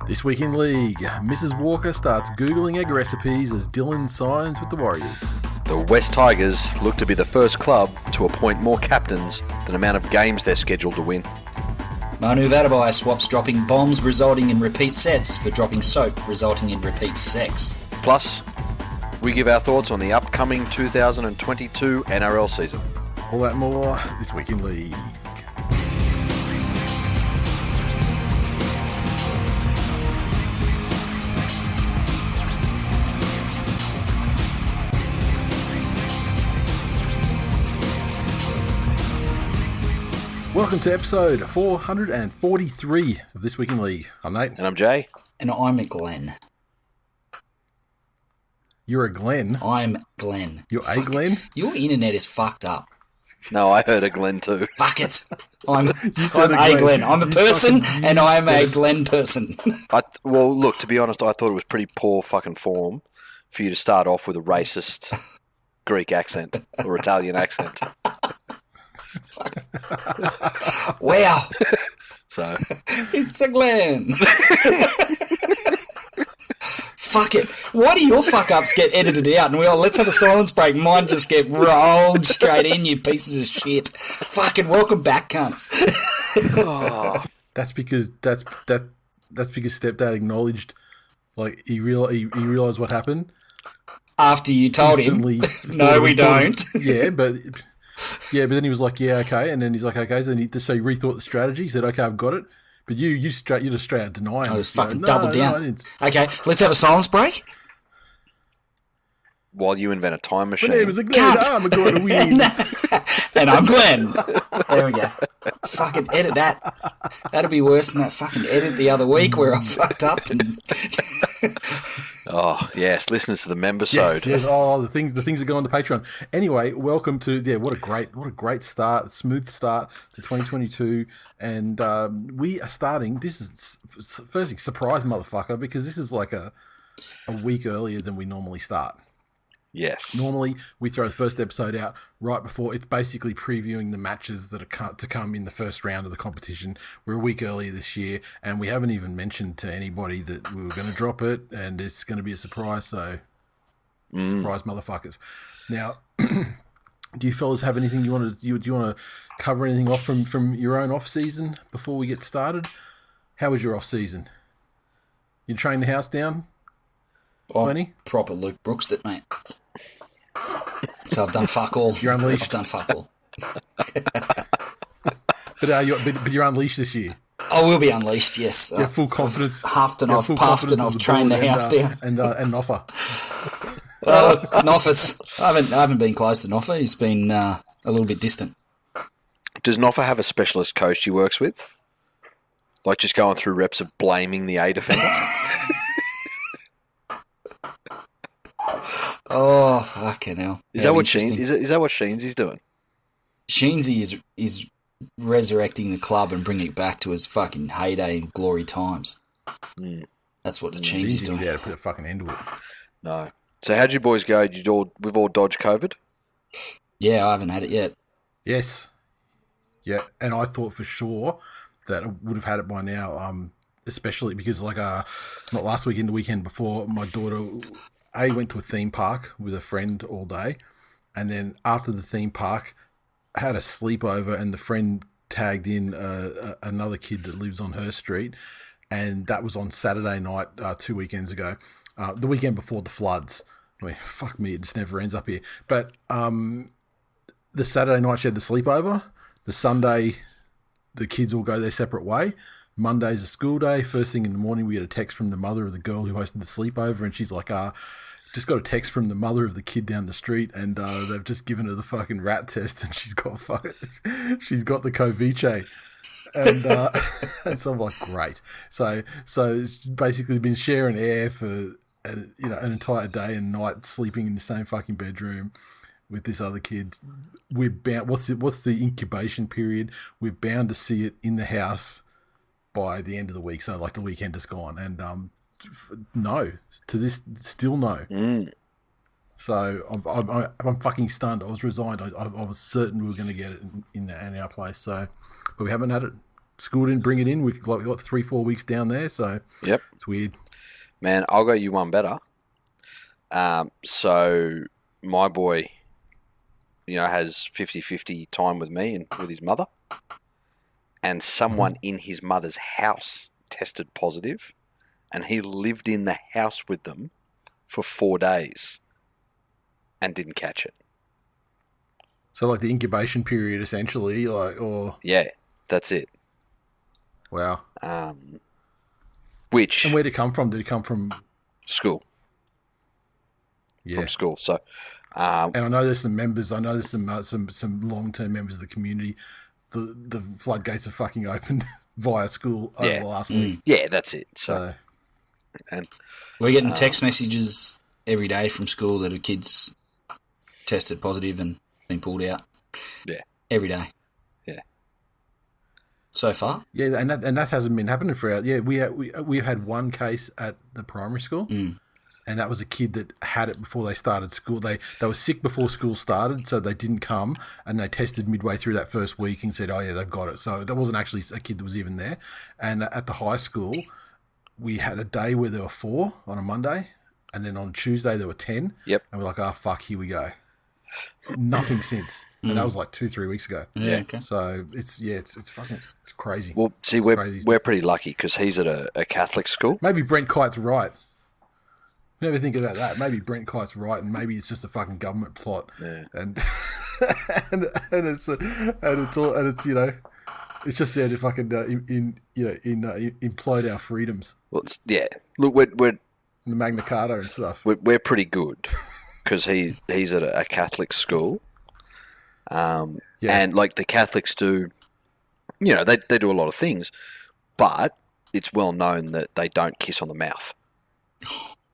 This week in league, Mrs. Walker starts Googling egg recipes as Dylan signs with the Warriors. The West Tigers look to be the first club to appoint more captains than the amount of games they're scheduled to win. Manu Vadabai swaps dropping bombs resulting in repeat sets for dropping soap resulting in repeat sex. Plus, we give our thoughts on the upcoming 2022 NRL season. All that and more this week in league. Welcome to episode 443 of This Week in League. I'm Nate. And I'm Jay. And I'm a Glenn. You're a Glenn? I'm Glenn. You're a Glenn? Your internet is fucked up. No, I heard a Glenn too. Fuck it. I'm a Glenn. I'm a person and I'm a Glenn person. Well, look, to be honest, I thought it was pretty poor fucking form for you to start off with a racist Greek accent or Italian accent. Wow. So it's a Glenn. Fuck it. Why do your fuck ups get edited out? And let's have a silence break. Mine just get rolled straight in, you pieces of shit. Fucking welcome back, cunts. Oh, that's because stepdad acknowledged, like he realized what happened after you told him. No, we don't. Yeah, but then he was like, yeah, okay, and then he's like, okay, so he rethought the strategy. He said, okay, I've got it. But you just straight out denying. I just fucking doubled down. Okay, let's have a silence break. While you invent a time machine. My name is Glenn. I'm going to win. And I'm Glenn. There we go. Fucking edit that. That'll be worse than that fucking edit the other week where I fucked up. And oh yes, listeners to the membersode. Yes. Oh, the things that go on the Patreon. Anyway, welcome to what a great start, smooth start to 2022, and we are starting. This is first thing, surprise motherfucker, because this is like a week earlier than we normally start. Yes. Normally, we throw the first episode out right before. It's basically previewing the matches that are to come in the first round of the competition. We're a week earlier this year, and we haven't even mentioned to anybody that we were going to drop it, and it's going to be a surprise. So, surprise, motherfuckers! Now, do you fellas have anything you want to? Do you want to cover anything off from your own off season before we get started? How was your off season? You trained the house down? Plenty? Proper Luke Brooks it, mate. So I've done fuck all. You're unleashed. I've done fuck all. But you're unleashed this year. I will be unleashed, yes. You have full confidence. I've puffed and I've trained the house down. And Noffa. Noffa's. I haven't been close to Noffa. He's been a little bit distant. Does Noffa have a specialist coach he works with? Like just going through reps of blaming the A defender? Oh, fucking hell. Is that what Sheensy's doing? Sheensy is resurrecting the club and bringing it back to its fucking heyday and glory times. That's what the Sheensy's doing. Yeah, to put a fucking end to it. No. So how'd you boys go? We've all dodged COVID? Yeah, I haven't had it yet. Yes. Yeah, and I thought for sure that I would have had it by now, especially because not last weekend, the weekend before, my daughter went to a theme park with a friend all day, and then after the theme park, had a sleepover, and the friend tagged in another kid that lives on her street, and that was on Saturday night 2 weekends ago, the weekend before the floods. I mean, fuck me, it just never ends up here. But the Saturday night she had the sleepover. The Sunday, the kids all go their separate way. Monday's a school day. First thing in the morning, we get a text from the mother of the girl who hosted the sleepover, and she's like, just got a text from the mother of the kid down the street, and they've just given her the fucking rat test, and she's got the Coviche. And so I'm like, great. So it's basically been sharing air for an entire day and night, sleeping in the same fucking bedroom with this other kid. We're bound. What's the incubation period? We're bound to see it in the house by the end of the week. So like the weekend is gone, and no, to this still no. So I'm fucking stunned. I was resigned. I was certain we were going to get it in our place. So, but we haven't had it. school didn't bring it in. We got 3-4 weeks down there, so Yep. it's weird. Man, I'll go you one better. So my boy, has 50-50 time with me and with his mother. And someone in his mother's house tested positive, and he lived in the house with them for 4 days and didn't catch it. So like the incubation period, essentially, or Yeah, that's it. wow. Which And where did it come from? Did it come from school? Yeah. From school. So, And I know there's some members. I know there's some long-term members of the community. The floodgates have fucking opened via school over the last week. yeah, that's it. So and We're getting text messages every day from school that a kid's tested positive and been pulled out. Yeah. Every day. Yeah. So far. Yeah, and that hasn't been happening for our. Yeah, we had one case at the primary school, and that was a kid that had it before they started school. They were sick before school started, so they didn't come, and they tested midway through that first week and said, "Oh yeah, they've got it." So that wasn't actually a kid that was even there. And at the high school, we had a day where there were 4 on a Monday, and then on Tuesday there were 10. Yep. And we're like, "Oh fuck, here we go." Nothing since, and that was like 2-3 weeks ago. Yeah. Okay. So it's crazy. well, see, we're pretty lucky because he's at a Catholic school. Maybe Brent Kite's right. Never think about that. Maybe Brent Kite's right, and maybe it's just a fucking government plot. Yeah. And it's it's just there to fucking implode our freedoms, Well, look, we're the Magna Carta and stuff. we're pretty good because he's at a Catholic school. And like the Catholics do, they do a lot of things, but it's well known that they don't kiss on the mouth.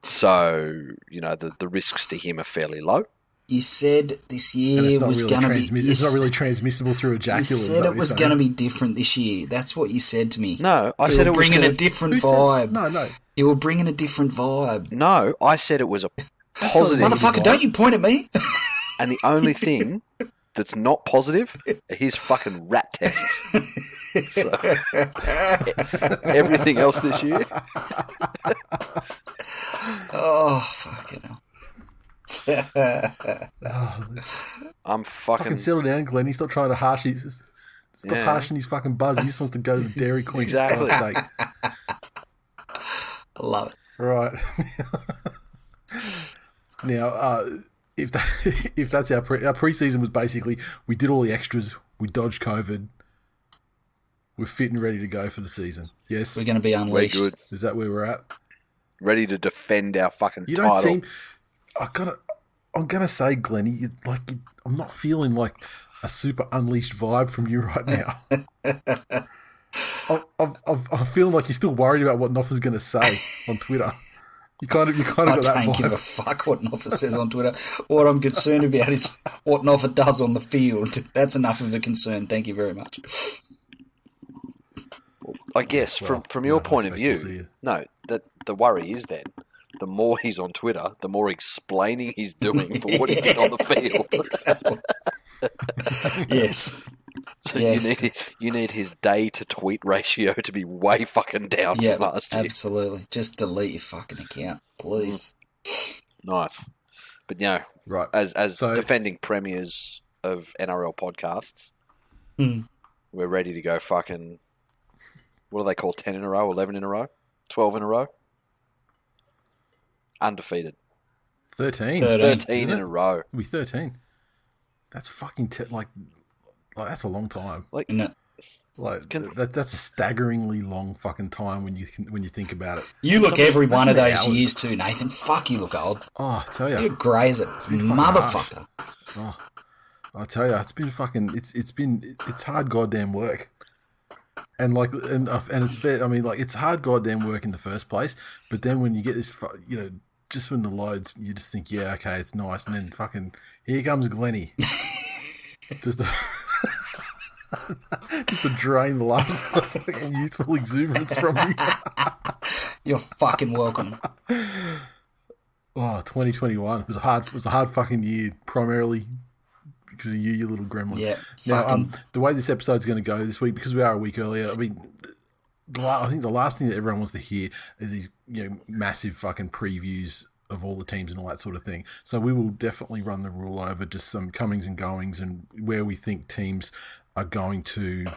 So, the risks to him are fairly low. You said this year was going to be... It's not really transmissible through ejaculate. You said it was going to be different this year. That's what you said to me. No, I said it was bringing a different vibe. No. You were bringing a different vibe. No, I said it was a positive. Motherfucker, don't you point at me. And the only thing that's not positive are his fucking rat tests. So, everything else this year. Oh, fucking hell. I'm fucking settle down, Glenn. He's not trying to stop harshing his fucking buzz. He just wants to go to the Dairy Queen. Exactly. For God's sake. I love it. Right. Now, if that's our preseason was basically we did all the extras, we dodged COVID, we're fit and ready to go for the season. Yes, we're going to be unleashed. We're good. Is that where we're at? Ready to defend our fucking You title. don't seem. I'm gonna say, Glenny, I'm not feeling like a super unleashed vibe from you right now. I feel like you're still worried about what Noffa's going to say on Twitter. You kind of got that vibe. I don't give a fuck what Noffa says on Twitter. What I'm concerned about is what Noffa does on the field. That's enough of a concern. Thank you very much. I guess from your point of view, no, that the worry is then the more he's on Twitter, the more explaining he's doing for what he did on the field. Exactly. Yes. So yes. you need his day to tweet ratio to be way fucking down from last year. Absolutely. Just delete your fucking account, please. Nice. But right. as defending premiers of NRL podcasts, we're ready to go fucking, what do they call 10 in a row, 11 in a row, 12 in a row? Undefeated. 13. 13 in a row. It'll be 13. That's fucking like that's a long time. No. That's a staggeringly long fucking time when you think about it. You look every one of those years too, Nathan. Fuck, you look old. Oh, I tell you, you're grazer, motherfucker. Oh, I tell you, it's been fucking. It's hard goddamn work. And it's fair. I mean, it's hard goddamn work in the first place. But then when you get this, just when the loads, you just think, yeah, okay, it's nice, and then fucking here comes Glenny, just to drain the last fucking youthful exuberance from you. You're fucking welcome. Oh, 2021 was a hard fucking year. Primarily because of you little gremlin. Yeah. Now, the way this episode's going to go this week, because we are a week earlier, I mean, I think the last thing that everyone wants to hear is these, massive fucking previews of all the teams and all that sort of thing. So we will definitely run the rule over just some comings and goings and where we think teams are going to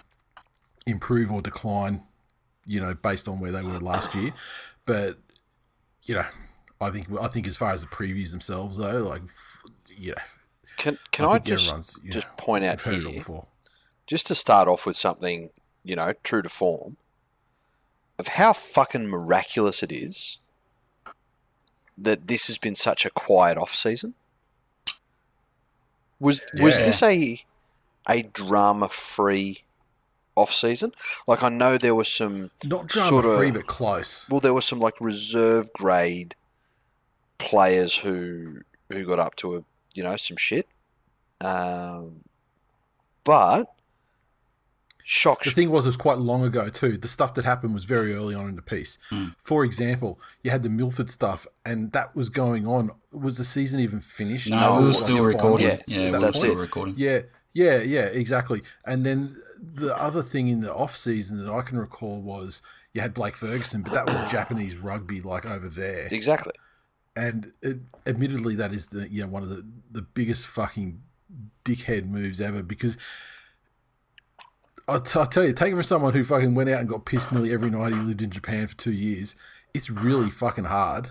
improve or decline, based on where they were last year. But, I think as far as the previews themselves, though, Can I just point out here, just to start off with something, true to form, of how fucking miraculous it is that this has been such a quiet off-season? Was this a drama-free off-season? I know there was some... Not drama-free, but close. Well, there was some, reserve grade players who got up to, some shit. But... The thing was, it was quite long ago too. The stuff that happened was very early on in the piece. For example, you had the Milford stuff, and that was going on. Was the season even finished? No, we were still recording. Yeah, we were still recording. Yeah, exactly. And then the other thing in the off season that I can recall was you had Blake Ferguson, but that was Japanese rugby, over there. Exactly. And admittedly, that is one of the biggest fucking dickhead moves ever, because. I'll tell you, take it from someone who fucking went out and got pissed nearly every night he lived in Japan for 2 years. It's really fucking hard.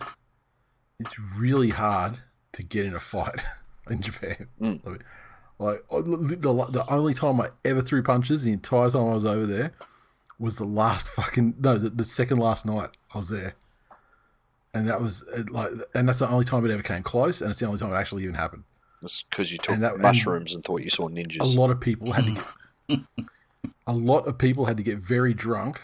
It's really hard to get in a fight in Japan. The only time I ever threw punches the entire time I was over there was the second last night I was there. And that was and that's the only time it ever came close, and it's the only time it actually even happened. It's because you took mushrooms and thought you saw ninjas. A lot of people had to get... A lot of people had to get very drunk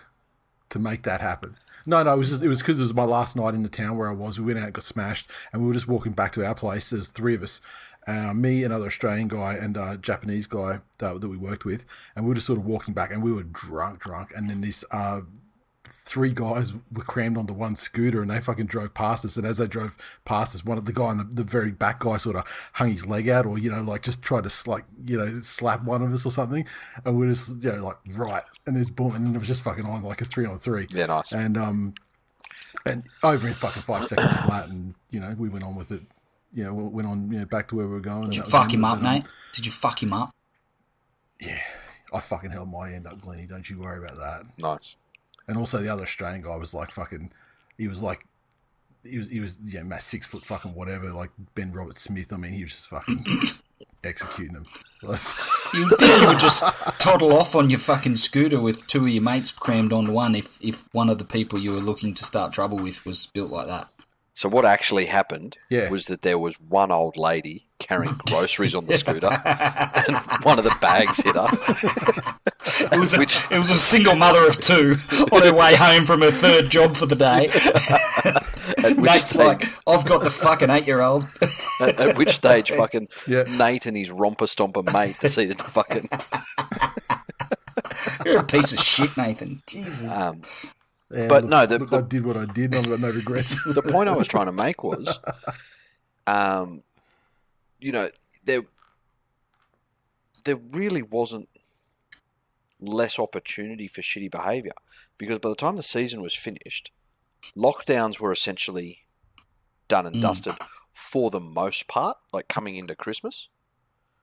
to make that happen. No, it was because it was my last night in the town where I was. We went out and got smashed, and we were just walking back to our place. There's three of us, me, another Australian guy, and a Japanese guy that we worked with, and we were just sort of walking back, and we were drunk, and then this three guys were crammed onto one scooter, and they fucking drove past us. And as they drove past us, one of the guy in the very back guy sort of hung his leg out, or just tried to slap one of us or something. And we just right, and there's boom, and it was just fucking on a 3-on-3. Yeah, nice. And over in fucking 5 seconds flat, and we went on with it. Went on back to where we were going. Did you fuck him up, mate? Did you fuck him up? Yeah, I fucking held my end up, Glennie. Don't you worry about that. Nice. And also the other Australian guy was he was 6 foot fucking whatever, like Ben Robert Smith. I mean, he was just fucking executing him. You think you would just toddle off on your fucking scooter with two of your mates crammed onto one if one of the people you were looking to start trouble with was built like that? So what actually happened was that there was one old lady carrying groceries on the scooter, and one of the bags hit her. It was a single mother of two on her way home from her third job for the day. Nate's I've got the fucking 8-year-old. At which stage, fucking Nate and his romper stomper mate decided to fucking... You're a piece of shit, Nathan. Jesus. But no, I did what I did, and I've got no regrets. The point I was trying to make was, there really wasn't less opportunity for shitty behaviour, because by the time the season was finished, lockdowns were essentially done and dusted for the most part, coming into Christmas.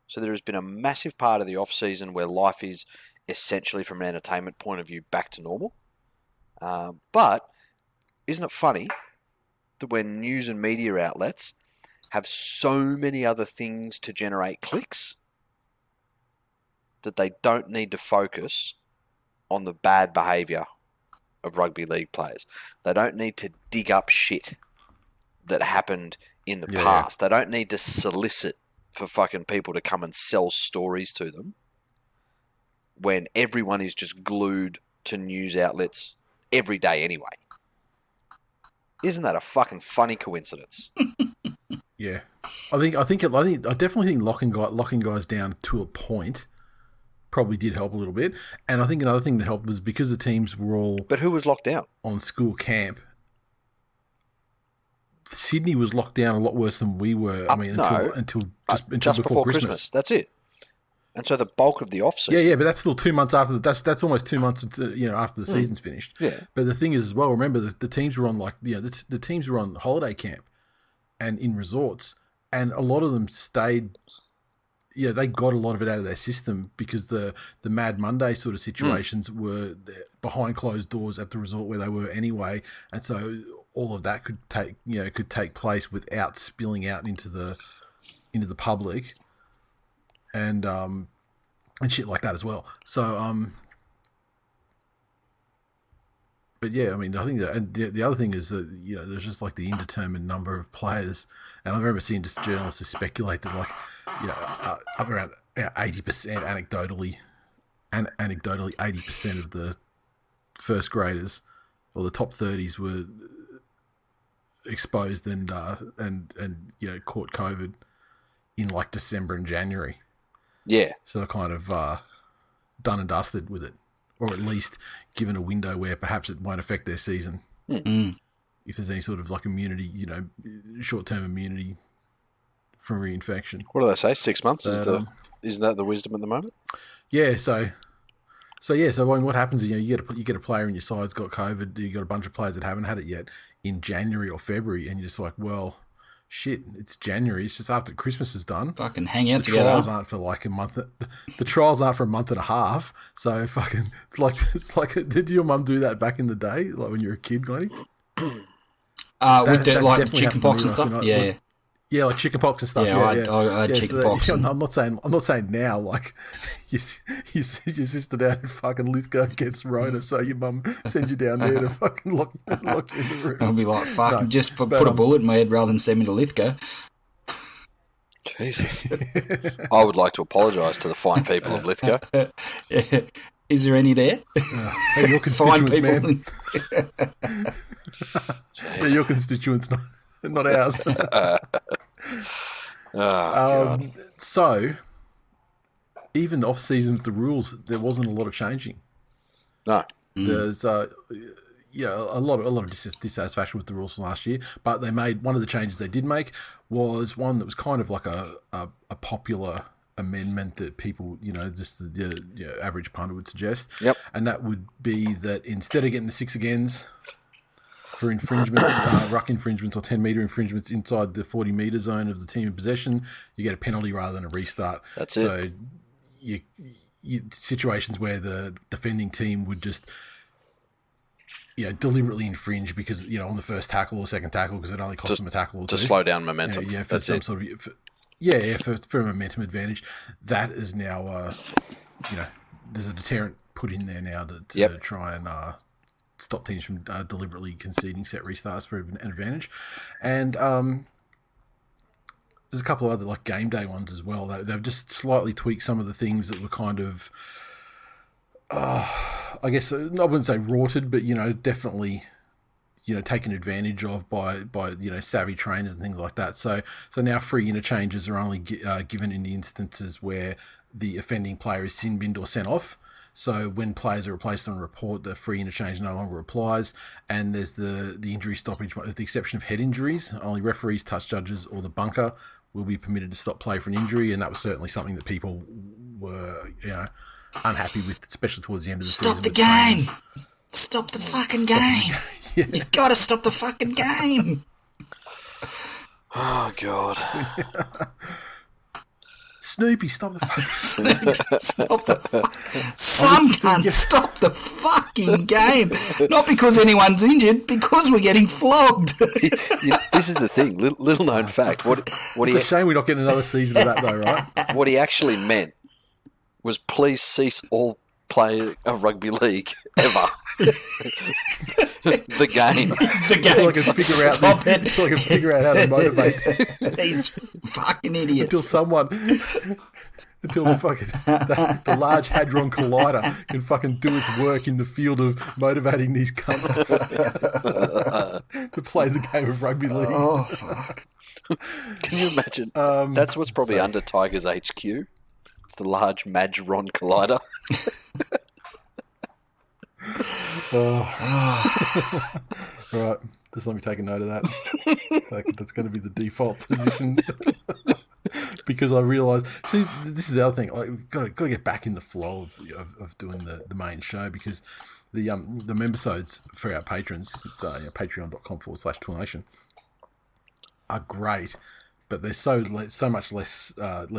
So there has been a massive part of the off-season where life is essentially, from an entertainment point of view, back to normal. But isn't it funny that when news and media outlets have so many other things to generate clicks, that they don't need to focus on the bad behaviour of rugby league players? They don't need to dig up shit that happened in the past. They don't need to solicit for fucking people to come and sell stories to them when everyone is just glued to news outlets every day anyway. Isn't that a fucking funny coincidence? Yeah, I definitely think locking guys down to a point probably did help a little bit, and I think another thing that helped was because the teams were all. But who was locked down on school camp? Sydney was locked down a lot worse than we were. Until before Christmas. That's it. And so the bulk of the off-season. Yeah, but that's still 2 months after. That's almost 2 months, after the season's finished. Yeah. But the thing is, as well, remember the teams were on the teams were on holiday camp, and in resorts, and a lot of them stayed. Yeah, they got a lot of it out of their system because the Mad Monday sort of situations were behind closed doors at the resort where they were anyway, and so all of that could take place without spilling out into the public. And shit like that as well. So, but yeah, I mean, I think that, and the other thing is that there's just like the indeterminate number of players, and I remember seeing just journalists speculate that up around 80% anecdotally 80% of the first graders or the top 30s were exposed and caught COVID in like December and January. Yeah. So they're kind of done and dusted with it, or at least given a window where perhaps it won't affect their season. Mm. If there's any sort of like immunity, short-term immunity from reinfection. What do they say? 6 months isn't that the wisdom at the moment? Yeah. So what happens is you get a player in your side's got COVID. You got a bunch of players that haven't had it yet in January or February, and you're just like, well, shit, it's January. It's just after Christmas is done. Fucking hang out together. The trials aren't for like a month. The trials aren't for a month and a half. So fucking, it's like. Did your mum do that back in the day, like when you were a kid, Glennie? With the like chickenpox and stuff. Yeah, like chickenpox and stuff. I had chickenpox. So I'm not saying now. Like your sister down in fucking Lithgow gets Rona, so your mum sends you down there to fucking lock you in the room. I'll be like, fucking put a bullet in my head rather than send me to Lithgow. Jesus. I would like to apologise to the fine people of Lithgow. Is there any there? Hey, your constituents, man. They're your constituents, not ours. God. So, even off season with the rules, there wasn't a lot of changing. No. There's a lot of dissatisfaction with the rules from last year, but they made one of the changes they did make was one that was kind of like a popular amendment that people, just the average punter would suggest. Yep. And that would be that instead of getting the 6 agains for infringements, ruck infringements or 10-metre infringements inside the 40-metre zone of the team in possession, you get a penalty rather than a restart. That's it. So you situations where the defending team would just deliberately infringe because on the first tackle or second tackle because it only costs them a tackle or two. To slow down momentum. For That's some it. sort of for a momentum advantage. That is now there's a deterrent put in there now to try and stop teams from deliberately conceding set restarts for an advantage. And there's a couple of other like game day ones as well. They've just slightly tweaked some of the things that were kind of I guess I wouldn't say rorted, but definitely taken advantage of by savvy trainers and things like that. So now free interchanges are only given in the instances where the offending player is sin binned or sent off. So when players are replaced on a report, the free interchange no longer applies, and there's the injury stoppage with the exception of head injuries. Only referees, touch judges, or the bunker will be permitted to stop play for an injury, and that was certainly something that people were unhappy with, especially towards the end of the season. Stop the game! Stop the fucking game! Yeah. You've got to stop the fucking game! Oh, God. Snoopy, stop the fucking Stop the Some cunt, stop the fucking game. Not because anyone's injured, because we're getting flogged. This is the thing. Little known fact. What It's a shame we're not getting another season of that, though, right? What he actually meant was please cease all play of rugby league ever. The game. The game. Until I can figure out how to motivate These fucking idiots. Until the large hadron collider can fucking do its work in the field of motivating these cunts to play the game of rugby league. Oh, fuck. Can you imagine? That's what's probably under Tiger's HQ. It's the large Madge-ron collider. Right, just let me take a note of that. That's going to be the default position because I realised. See, this is the other thing. Like, got to get back in the flow of doing the main show, because the membersodes for our patrons, it's patreon.com/TWiLnation, are great, but there's so much less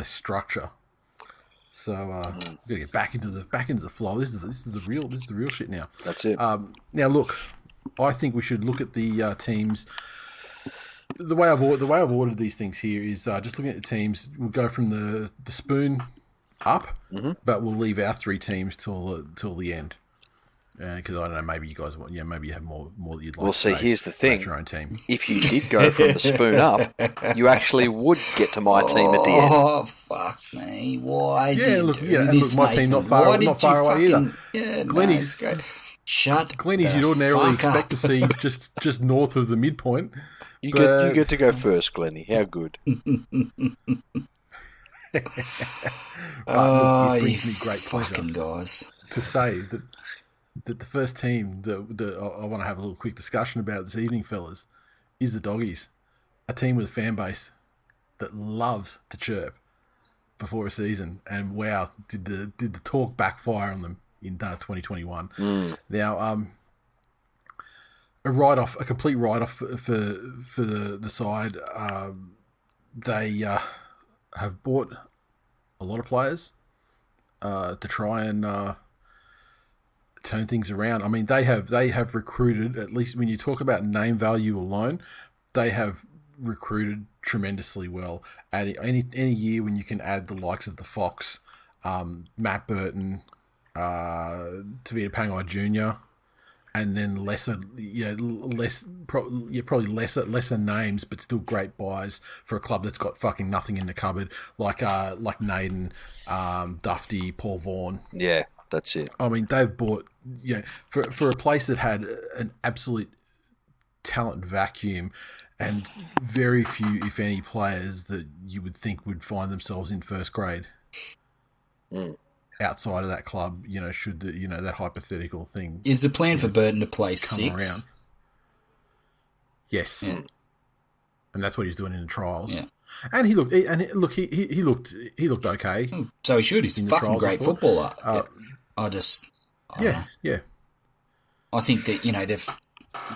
structure. So gotta get back into the flow. This is the real shit now. That's it. Now look, I think we should look at the teams. The way I've ordered these things here is just looking at the teams. We'll go from the spoon up, but we'll leave our three teams till the end. Because I don't know, maybe you guys want, maybe you have more that you'd like. Well, see, here's the thing: your own team. If you did go from the spoon up, you actually would get to my team at the end. Oh fuck me! Why? Look, this, my team not far away either. Yeah, Glennie's great. Shut. Glennie's you'd ordinarily expect to see just north of the midpoint. You get to go first, Glennie. How good. Look, it brings me great pleasure, guys, to say that the first team that I want to have a little quick discussion about this evening, fellas, is the Doggies, a team with a fan base that loves to chirp before a season, and wow, did the talk backfire on them in 2021. Now, a complete write-off for the side. They have bought a lot of players to try and turn things around. I mean, they have recruited, at least when you talk about name value alone, they have recruited tremendously well. Any year when you can add the likes of the Fox, Matt Burton, Tavita Pangai Jr., and then probably lesser names, but still great buys for a club that's got fucking nothing in the cupboard, like Naden, Dufty, Paul Vaughan. Yeah, that's it. I mean, they've bought for a place that had an absolute talent vacuum and very few, if any, players that you would think would find themselves in first grade. Outside of that club, should that hypothetical thing is the plan for Burton to play come 6? Around. Yes, and that's what he's doing in the trials. Yeah, and he looked okay. So he should. He's a fucking great footballer. I don't know. Yeah. I think that they've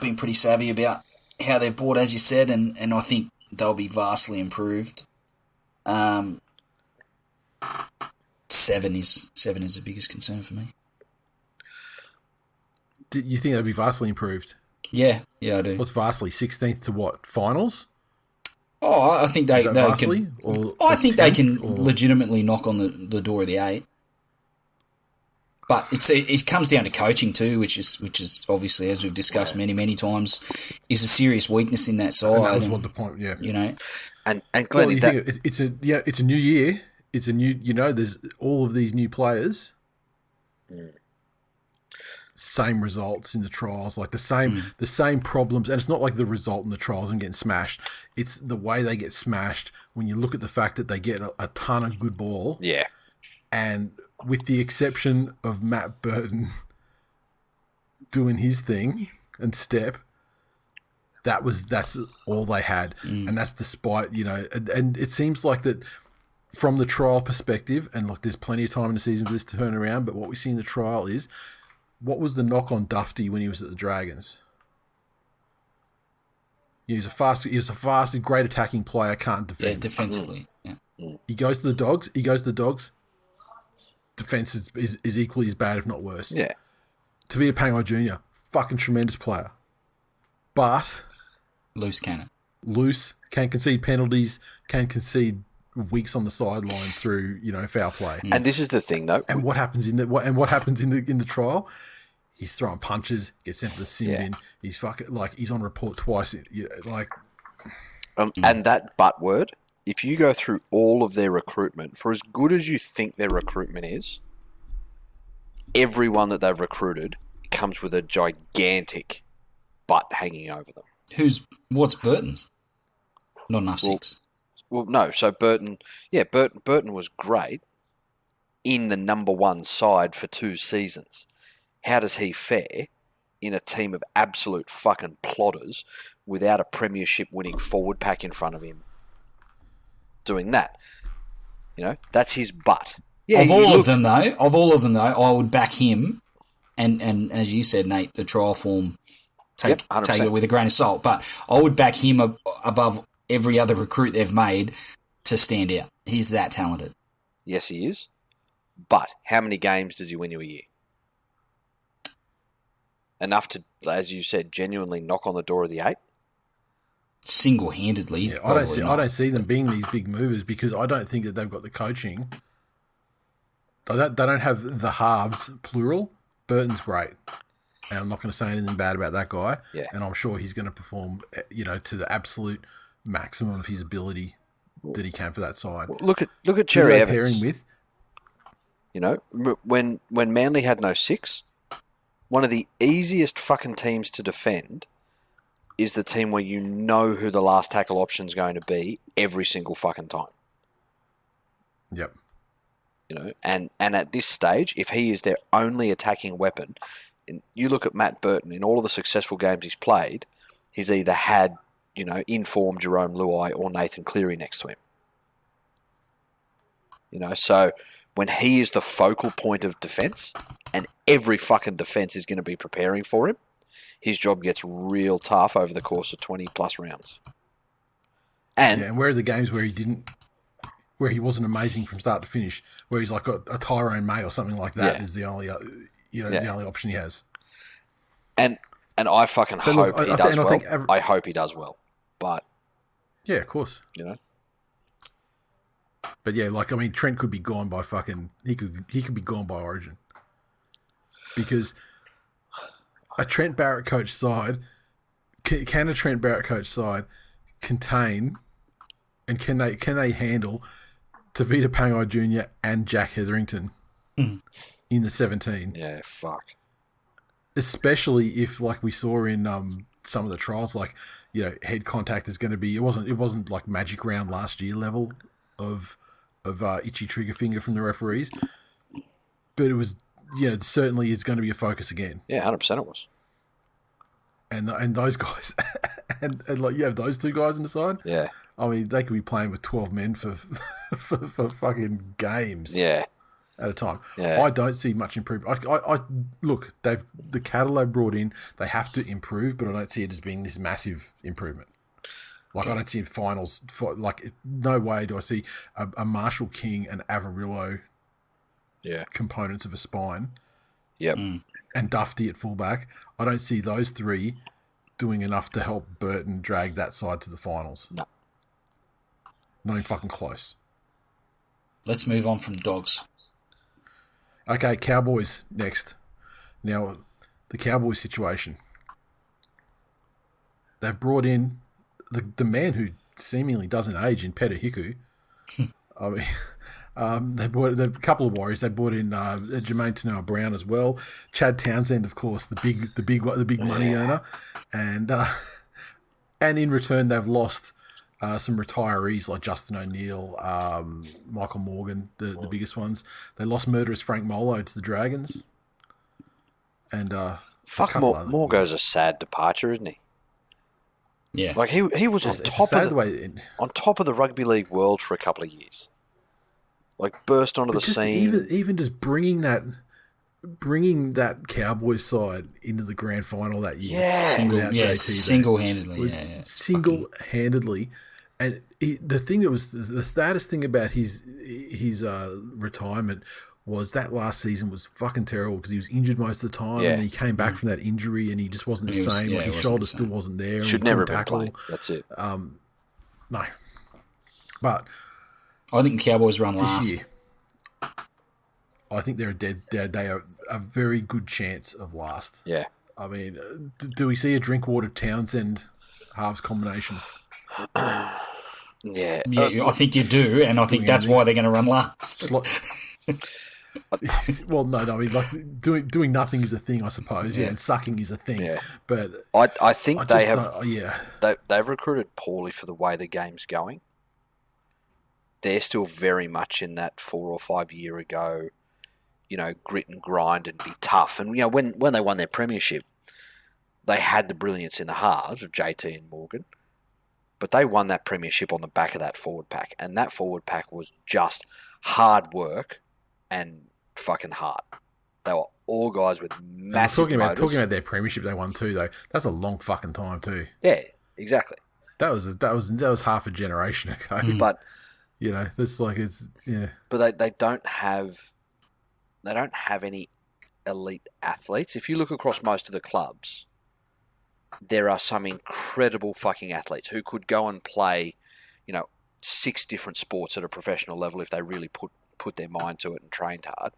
been pretty savvy about how they've bought, as you said, and I think they'll be vastly improved. 7 is the biggest concern for me. Do you think they'll be vastly improved? Yeah, I do. What's vastly? 16th to what? Finals? Oh, I think they vastly, can. Or I think they can or... legitimately knock on the door of the 8. But it comes down to coaching too, which is obviously, as we've discussed many times, is a serious weakness in that side. And that was what the point. Yeah, And Glenn, it's a new year. It's a new, there's all of these new players. Same results in the trials, like the same problems, and it's not like the result in the trials and getting smashed. It's the way they get smashed when you look at the fact that they get a ton of good ball. Yeah, and with the exception of Matt Burton doing his thing and step, that's all they had, and that's despite and it seems like that. From the trial perspective, and look, there's plenty of time in the season for this to turn around, but what we see in the trial is, what was the knock on Dufty when he was at the Dragons? He was a fast, great attacking player, can't defend. Yeah, defensively. Yeah. He goes to the Dogs. Defense is equally as bad, if not worse. Yeah. Tavita Pangai Jr., fucking tremendous player. But... Loose cannon. Can concede penalties, can concede weeks on the sideline through foul play. And this is the thing, though. And what happens in the trial? He's throwing punches, gets sent to the sin bin. He's fucking he's on report twice. And that but word. If you go through all of their recruitment, for as good as you think their recruitment is, everyone that they've recruited comes with a gigantic butt hanging over them. What's Burton's? Not enough 6. Well, no. So Burton was great in the number 1 side for 2 seasons. How does he fare in a team of absolute fucking plodders without a premiership winning forward pack in front of him doing that? That's his butt. Yeah, Of all of them, though, I would back him. And as you said, Nate, the trial form, take it with a grain of salt. But I would back him above every other recruit they've made to stand out. He's that talented. Yes, he is. But how many games does he win you a year? Enough to, as you said, genuinely knock on the door of the 8? Single-handedly. Yeah, I don't see them being these big movers because I don't think that they've got the coaching. They don't have the halves, plural. Burton's great. And I'm not going to say anything bad about that guy. Yeah. And I'm sure he's going to perform, to the absolute maximum of his ability that he can for that side. Look at Cherry Evans. Pairing with, when Manly had no 6, one of the easiest fucking teams to defend is the team where you know who the last tackle option is going to be every single fucking time. Yep. And at this stage, if he is their only attacking weapon, and you look at Matt Burton, in all of the successful games he's played, he's either had, informed Jerome Luai or Nathan Cleary next to him. So when he is the focal point of defence, and every fucking defence is going to be preparing for him, his job gets real tough over the course of 20-plus rounds. And where are the games where he wasn't amazing from start to finish, where he's like got a Tyrone May or something like that is the only, the only option he has. And I fucking hope he does well. I hope he does well, but yeah, of course, But yeah, Trent could be gone by he could be gone by Origin because a Trent Barrett coach side can a Trent Barrett coach side contain and can they handle Tavita Pangai Jr. and Jack Hetherington in the 17? Yeah, fuck. Especially if, like we saw in some of the trials, head contact is going to be. It wasn't like Magic-ron last year level of itchy trigger finger from the referees, but it was. Certainly is going to be a focus again. Yeah, 100% it was. And those guys, and you have those two guys on the side. Yeah. I mean, they could be playing with 12 men for fucking games. Yeah. At a time. Yeah. I don't see much improvement. I look, the cattle they brought in, they have to improve, but I don't see it as being this massive improvement. I don't see finals. No way do I see a Marshall King and Avarillo components of a spine. Yep. And Dufty at fullback. I don't see those three doing enough to help Burton drag that side to the finals. No. Not even fucking close. Let's move on from Dogs. Okay, Cowboys next. Now, the Cowboys situation. They've brought in the man who seemingly doesn't age in Peta Hiku. I mean, they brought a couple of Warriors. They brought in Jermaine Tanoa-Brown as well. Chad Townsend, of course, the big money earner, and in return they've lost some retirees like Justin O'Neill, Michael Morgan, the biggest ones. They lost murderous Frank Molo to the Dragons, and Morgo's a sad departure, isn't he? Yeah, like he was on top of the rugby league world for a couple of years. Like burst onto the scene. Even just bringing that Cowboys side into the grand final that year. Single-handedly. Single-handedly. And the thing that was the saddest thing about his retirement was that last season was fucking terrible because he was injured most of the time and he came back from that injury and he just wasn't the same. His shoulder still wasn't there. Should never have been playing. That's it. No. But I think the Cowboys run last. Year, I think they are a very good chance of last. Yeah. I mean, do we see a Drinkwater Townsend halves combination? Yeah. I think you do, and I think that's why they're going to run last. Well, no. I mean, like doing nothing is a thing, I suppose. Yeah, and sucking is a thing. Yeah. But I think they've recruited poorly for the way the game's going. They're still very much in that 4 or 5 year ago, grit and grind and be tough. And when they won their premiership, they had the brilliance in the halves of JT and Morgan, but they won that premiership on the back of that forward pack, and that forward pack was just hard work and fucking hard. They were all guys with massive motors. Talking about their premiership they won too, though. That's a long fucking time too. Yeah, exactly. That was half a generation ago. But that's like it's yeah. But they don't have any elite athletes. If you look across most of the clubs, there are some incredible fucking athletes who could go and play, 6 different sports at a professional level if they really put their mind to it and trained hard.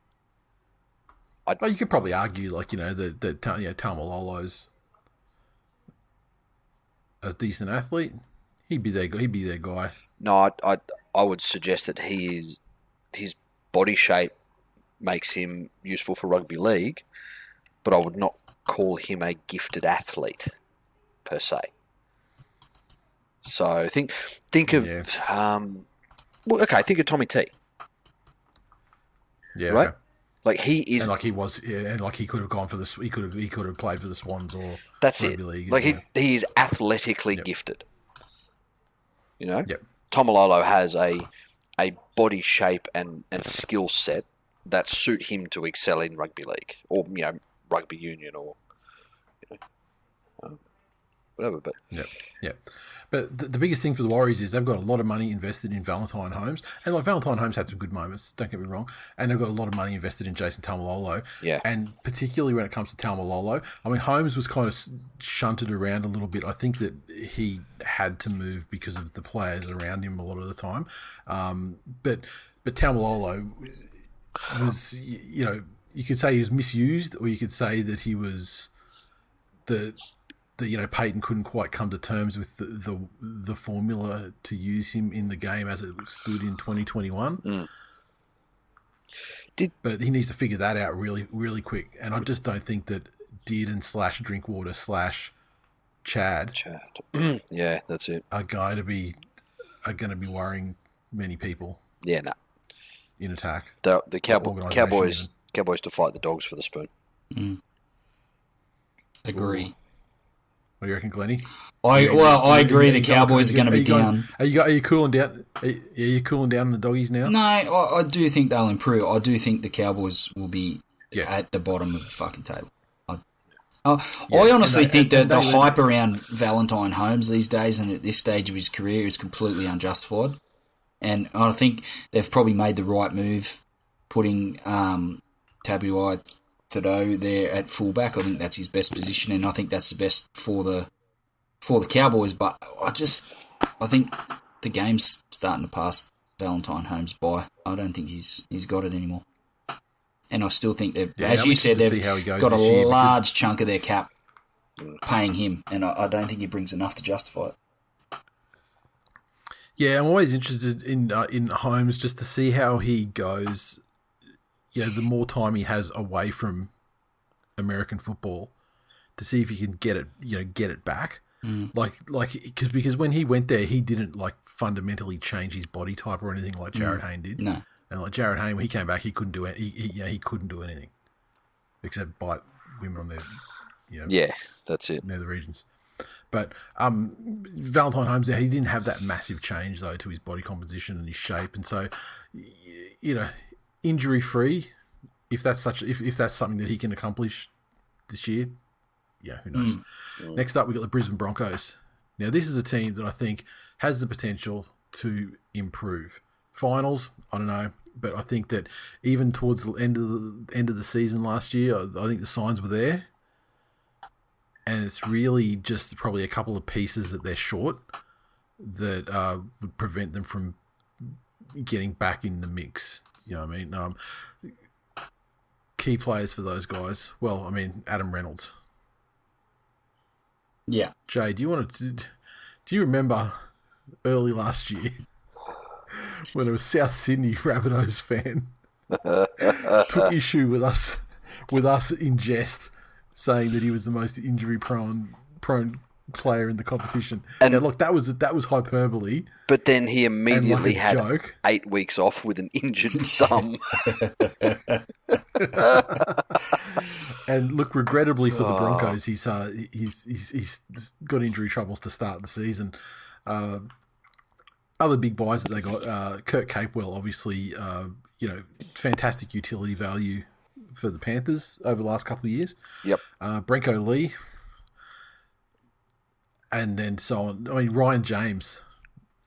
You could probably argue, that Tamalolo's a decent athlete. He'd be their guy. No, I would suggest that his body shape makes him useful for rugby league, but I would not call him a gifted athlete per se. So think of think of Tommy T. Yeah, right. Okay. Like he is, and like he was, and like he could have gone for this. He could have played for the Swans or that's rugby it. League. Like he is athletically gifted. Yep. Tomalolo has a body shape and skill set that suit him to excel in rugby league or rugby union or whatever. But yeah. But the biggest thing for the Warriors is they've got a lot of money invested in Valentine Holmes, and like Valentine Holmes had some good moments. Don't get me wrong, and they've got a lot of money invested in Jason Taumalolo. Yeah, and particularly when it comes to Taumalolo, I mean Holmes was kind of shunted around a little bit. I think that he had to move because of the players around him a lot of the time. But Taumalolo was, you could say he was misused, or you could say that he was Peyton couldn't quite come to terms with the formula to use him in the game as it stood in 2021. But he needs to figure that out really, really quick. And I just don't think that Dearden / Drinkwater / Chad. Yeah, that's it. Are going to be worrying many people. Yeah, no. In attack. The Cowboys to fight the Dogs for the spoon. Agree. Ooh. What do you reckon, Glennie? I agree. The Cowboys are going to be down. Are you cooling down? Are you cooling down on the Doggies now? No, I do think they'll improve. I do think the Cowboys will be at the bottom of the fucking table. I honestly think that the hype around Valentine Holmes these days and at this stage of his career is completely unjustified. And I think they've probably made the right move putting TWiL there at fullback. I think that's his best position, and I think that's the best for the Cowboys. But I think the game's starting to pass Valentine Holmes by. I don't think he's got it anymore. And I still think as you said, they've got a large chunk of their cap paying him, and I don't think he brings enough to justify it. Yeah, I'm always interested in Holmes just to see how he goes. The more time he has away from American football, to see if he can get it back. Because when he went there, he didn't fundamentally change his body type or anything like Jared Hayne did. No, and Jared Hayne, when he came back, he couldn't do it. He couldn't do anything except bite women on their, Yeah, that's it. Near the regions. But Valentine Holmes, he didn't have that massive change though to his body composition and his shape, and so injury free, if that's something that he can accomplish this year, who knows? Next up, we got the Brisbane Broncos. Now, this is a team that I think has the potential to improve. Finals, I don't know, but I think that even towards the end of the season last year, I think the signs were there, and it's really just probably a couple of pieces that they're short that would prevent them from getting back in the mix. You know what I mean? Key players for those guys. Well, I mean, Adam Reynolds. Yeah. Jay, do you remember early last year when a South Sydney Rabbitohs fan took issue with us in jest, saying that he was the most injury prone player in the competition? And look, that was hyperbole. But then he immediately had 8 weeks off with an injured thumb. And look, regrettably for the Broncos, he's got injury troubles to start the season. Other big buys that they got, Kurt Capewell, obviously, fantastic utility value for the Panthers over the last couple of years. Yep. Brenko Lee, and then so on. I mean, Ryan James.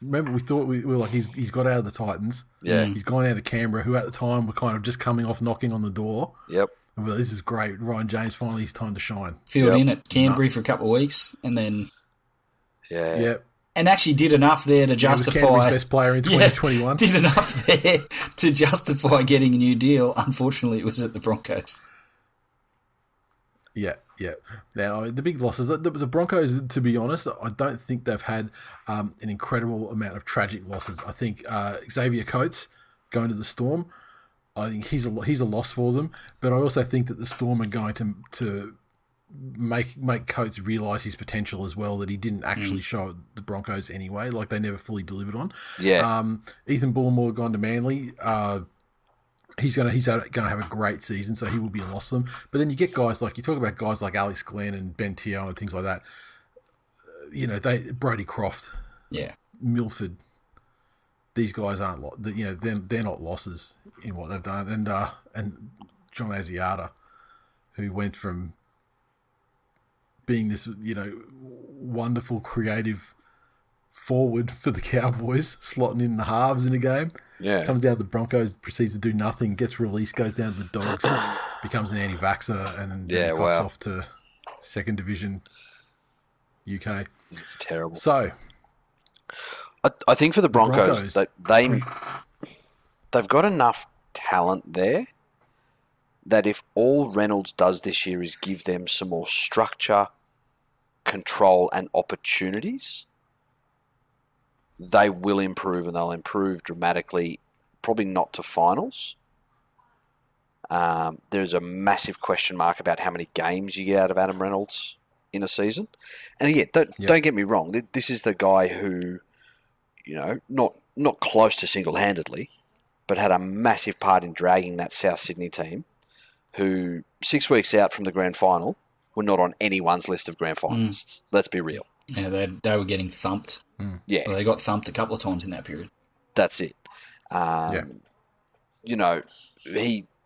Remember, we thought we were like, he's got out of the Titans. Yeah. He's gone out of Canberra, who at the time were kind of just coming off knocking on the door. Yep. And this is great. Ryan James, finally his time to shine. Filled in at Canterbury for a couple of weeks, and then... Yeah. Yep. And actually did enough there to justify... He was Canterbury's best player in 2021. Yeah, did enough there to justify getting a new deal. Unfortunately, it was at the Broncos. Yeah. Now, the big losses, the Broncos, to be honest, I don't think they've had an incredible amount of tragic losses. I think Xavier Coates going to the Storm, I think he's a loss for them. But I also think that the Storm are going to make Coates realise his potential as well, that he didn't actually show at the Broncos anyway, like they never fully delivered on. Yeah. Ethan Bullemore gone to Manly. He's gonna have a great season, so he will be a loss to them. But then you get guys like, you talk about guys like Alex Glenn and Ben Teo and things like that. Brody Croft, Milford. These guys aren't, they're not losses in what they've done. And John Asiata, who went from being this, wonderful creative forward for the Cowboys, slotting in the halves in a game. Yeah. Comes down to the Broncos, proceeds to do nothing, gets released, goes down to the Dogs, becomes an anti-vaxxer, and fucks off to second division UK. It's terrible. So, I think for the Broncos they've got enough talent there that if all Reynolds does this year is give them some more structure, control, and opportunities, they will improve, and they'll improve dramatically, probably not to finals. There's a massive question mark about how many games you get out of Adam Reynolds in a season. And again, don't get me wrong, this is the guy who, not close to single-handedly, but had a massive part in dragging that South Sydney team, who 6 weeks out from the grand final were not on anyone's list of grand finalists. Let's be real. Yeah, they were getting thumped. Yeah. Well, they got thumped a couple of times in that period. That's it.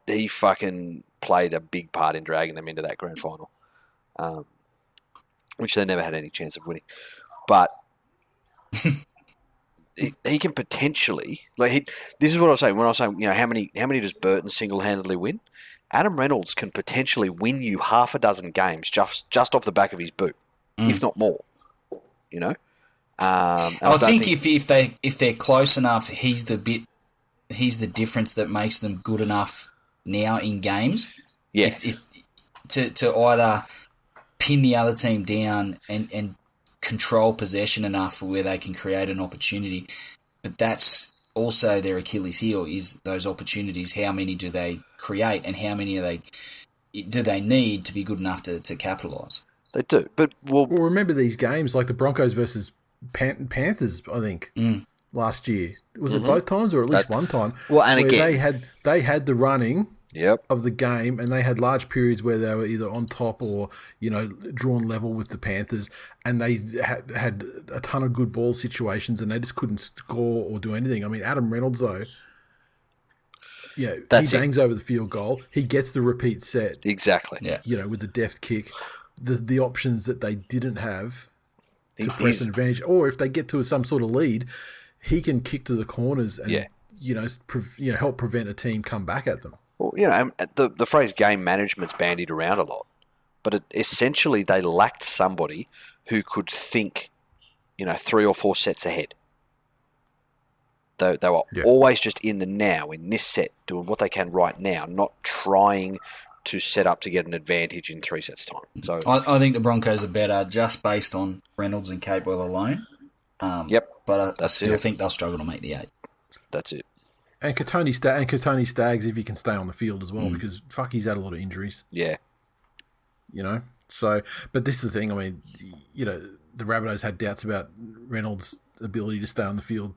He fucking played a big part in dragging them into that grand final, which they never had any chance of winning. But he can potentially, this is what I was saying when I was saying, how many does Burton single-handedly win? Adam Reynolds can potentially win you half a dozen games just off the back of his boot, if not more. I think if they're close enough, he's the difference that makes them good enough now in games. Yeah. If to either pin the other team down and control possession enough where they can create an opportunity, but that's also their Achilles heel, is those opportunities. How many do they create, and how many do they need to be good enough to capitalise? They do, but well, remember these games like the Broncos versus Panthers, I think, last year. Was it both times or at least one time? Well, and again, they had the running Yep. of the game, and they had large periods where they were either on top or, you know, drawn level with the Panthers, and they had a ton of good ball situations, and they just couldn't score or do anything. I mean, Adam Reynolds, though, yeah, he bangs over the field goal. He gets the repeat set. Exactly. Yeah. You know, with the deft kick. The options that they didn't have to press an advantage, or if they get to some sort of lead, he can kick to the corners and, help prevent a team come back at them. Well, the phrase game management's bandied around a lot, but essentially they lacked somebody who could think, 3 or 4 sets ahead. They were always just in the now, in this set, doing what they can right now, not trying to set up to get an advantage in 3 sets time. So I think the Broncos are better just based on Reynolds and Capewell alone. But I still think they'll struggle to make the 8. That's it. And Katoni Staggs, if he can stay on the field as well, because he's had a lot of injuries. Yeah. So, but this is the thing. I mean, the Rabbitohs had doubts about Reynolds' ability to stay on the field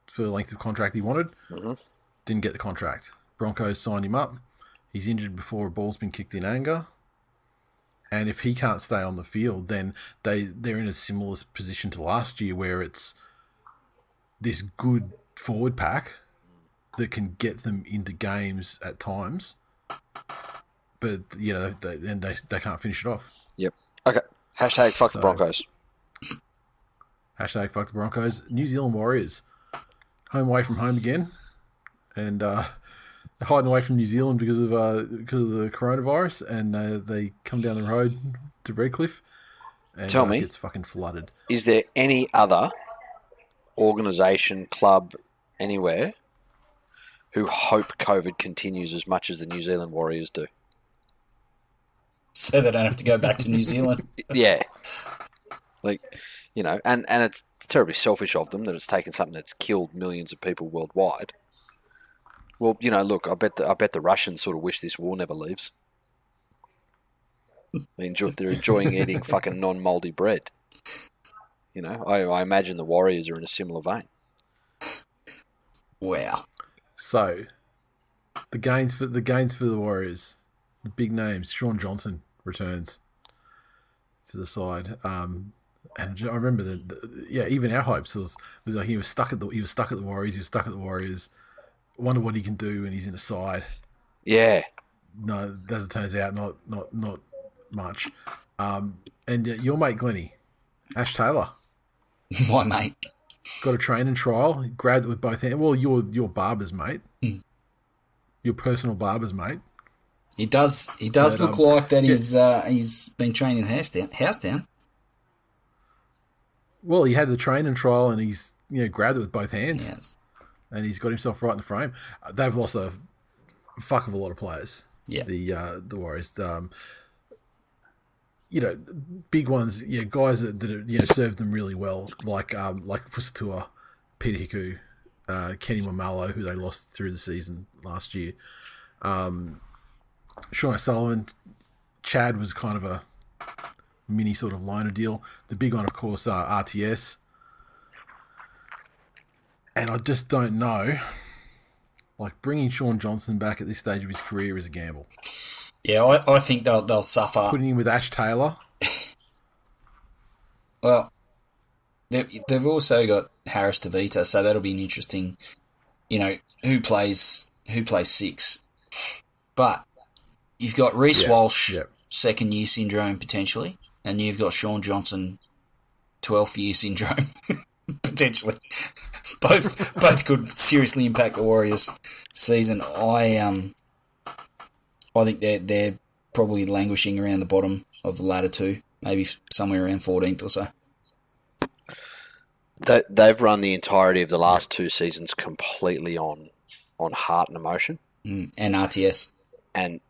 for the length of contract he wanted. Mm-hmm. Didn't get the contract. Broncos signed him up. He's injured before a ball's been kicked in anger. And if he can't stay on the field, then they're in a similar position to last year, where it's this good forward pack that can get them into games at times, but they can't finish it off. Yep. Okay. Hashtag fuck the Broncos. Hashtag fuck the Broncos. New Zealand Warriors, home away from home again, and hiding away from New Zealand because of the coronavirus, and they come down the road to Redcliffe, and Tell me, it's fucking flooded. Is there any other organisation, club, anywhere who hope COVID continues as much as the New Zealand Warriors do? So they don't have to go back to New Zealand. Yeah. Like, and it's terribly selfish of them that it's taken something that's killed millions of people worldwide. Well, look, I bet the Russians sort of wish this war never leaves. They're enjoying eating fucking non-mouldy bread. I imagine the Warriors are in a similar vein. Wow. So, the gains for the Warriors, the big names. Sean Johnson returns to the side, and I remember even our hopes was like he was stuck at the Warriors. Wonder what he can do when he's in a side. Yeah. No, as it turns out, not much. And your mate Glennie, Ash Taylor. My mate. Got a training trial, grabbed it with both hands. Well, your barber's mate. Your personal barber's mate. He does look like that he's been training in house down. Well, he had the training trial and he's grabbed it with both hands. Yes. And he's got himself right in the frame. They've lost a fuck of a lot of players. Yeah. The Warriors. Big ones, guys that served them really well, like Fusatua, Peter Hiku, Kenny Mamalo, who they lost through the season last year. Sean O'Sullivan, Chad was kind of a mini sort of liner deal. The big one, of course, RTS. And I just don't know. Like, bringing Sean Johnson back at this stage of his career is a gamble. Yeah, I think they'll suffer. Putting him with Ash Taylor. Well, they've also got Harris Tavita, so that'll be an interesting. Who plays 6, but you've got Reece Walsh, second year syndrome potentially, and you've got Sean Johnson, 12th year syndrome potentially. Both could seriously impact the Warriors' season. I think they're probably languishing around the bottom of the ladder too, maybe somewhere around 14th or so. They've run the entirety of the last 2 seasons completely on heart and emotion. And RTS. And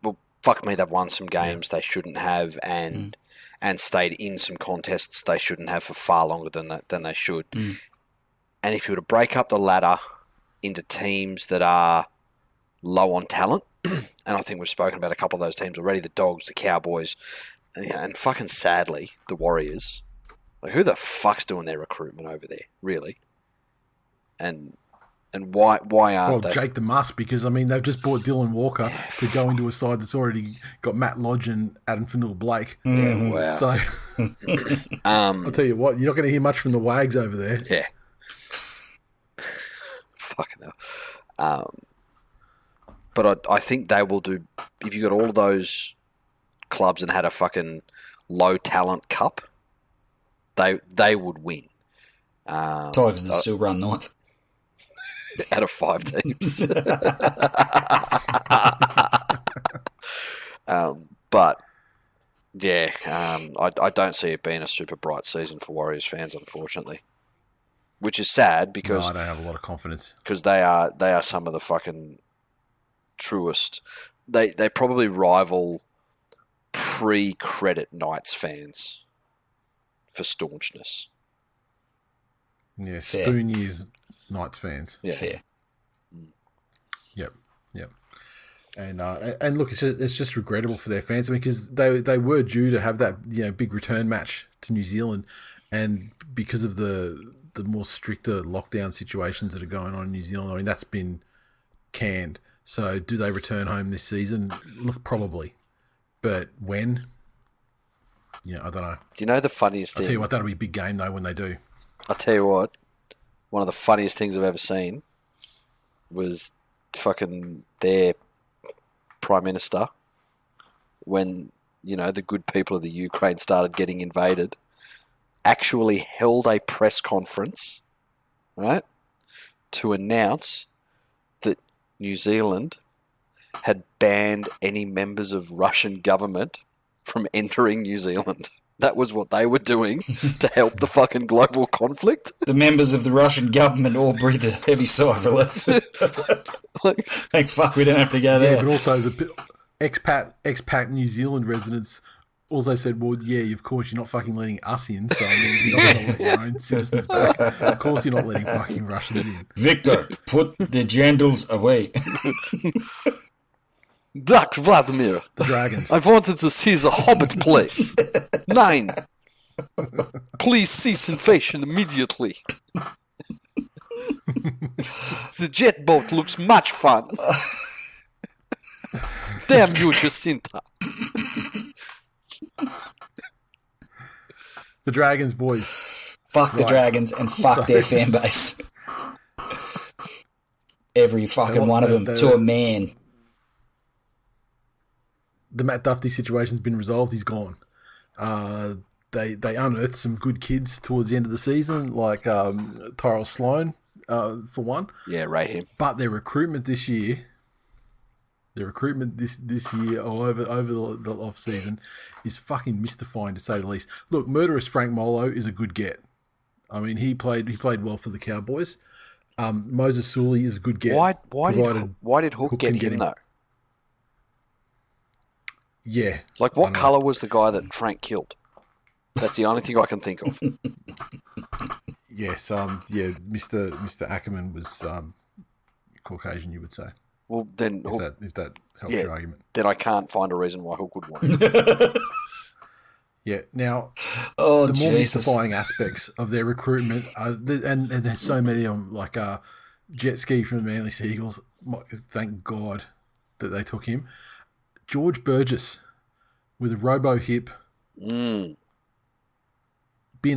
well, fuck me, they've won some games they shouldn't have, and stayed in some contests they shouldn't have for far longer than they should. And if you were to break up the ladder into teams that are low on talent, and I think we've spoken about a couple of those teams already, the Dogs, the Cowboys, and fucking sadly, the Warriors. Like, who the fuck's doing their recruitment over there, really? And why aren't they? Jake the Muss, because, they've just bought Dylan Walker to go into a side that's already got Matt Lodge and Adam Fanua-Blake. Yeah, wow. So, I'll tell you what, you're not going to hear much from the Wags over there. Yeah. Fucking hell. But I think they will do, if you got all of those clubs and had a fucking low talent cup, they would win. Tigers will still run ninth. Out of 5 teams. But, I don't see it being a super bright season for Warriors fans, unfortunately. Which is sad because... No, I don't have a lot of confidence. Because they are some of the fucking truest... They probably rival pre-credit Knights fans for staunchness. Yeah, spoon years Knights fans. Yeah. Fair. Yep. And look, it's just regrettable for their fans, because they were due to have that big return match to New Zealand, and because of the more stricter lockdown situations that are going on in New Zealand, that's been canned. So do they return home this season? Look, probably, but when? Yeah, I don't know. Do you know the funniest thing? I'll tell you what, that'll be a big game, though, when they do. I'll tell you what, one of the funniest things I've ever seen was fucking their Prime Minister when, the good people of the Ukraine started getting invaded, actually held a press conference, right, to announce that New Zealand had banned any members of Russian government from entering New Zealand. That was what they were doing to help the fucking global conflict. The members of the Russian government all breathed a heavy sigh of relief. Thank fuck we don't have to go there. Yeah, but also the expat New Zealand residents also said, well, yeah, of course you're not fucking letting us in, so you're not going to let your own citizens back. Of course you're not letting fucking Russians in. Victor, put the jandals away. Dr. Vladimir, the dragons. I wanted to see the Hobbit place. 9. Please cease invasion immediately. The jet boat looks much fun. Damn you, Jacinta. The dragons, boys. Fuck the dragons and fuck their fan base. Every fucking one of them to a man. The Matt Duffy situation's been resolved. He's gone. They unearthed some good kids towards the end of the season, like Tyrell Sloan, for one. Yeah, rate him. But their recruitment this year, or over the off season, is fucking mystifying to say the least. Look, murderous Frank Molo is a good get. I mean, he played well for the Cowboys. Moses Sully is a good get. Why did Hook get him though? Yeah. Like, what colour was the guy that Frank killed? That's the only thing I can think of. Yes, Mr. Ackerman was Caucasian, you would say. Well, then... If that helps your argument. Then I can't find a reason why Hook would want him. Yeah, now, the more mystifying aspects of their recruitment, and there's so many of them, like Jet Ski from the Manly Seagulls, thank God that they took him. George Burgess with a robo hip, been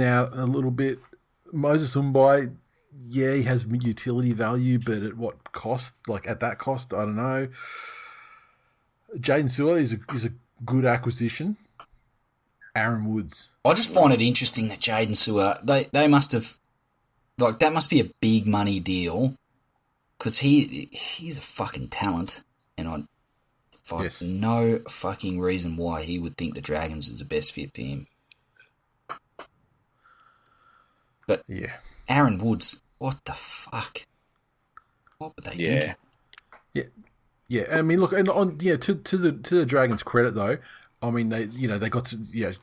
out a little bit. Moses Umbai, yeah, he has utility value, but at what cost? Like at that cost, I don't know. Jaden Sewer is a good acquisition. Aaron Woods. I just find it interesting that Jaden Sewer, they must have, like, that must be a big money deal because he's a fucking talent, and I no fucking reason why he would think the Dragons is the best fit for him. But yeah, Aaron Woods, what the fuck? What were they thinking? Yeah. I mean, look, and to the Dragons' credit though, I mean they got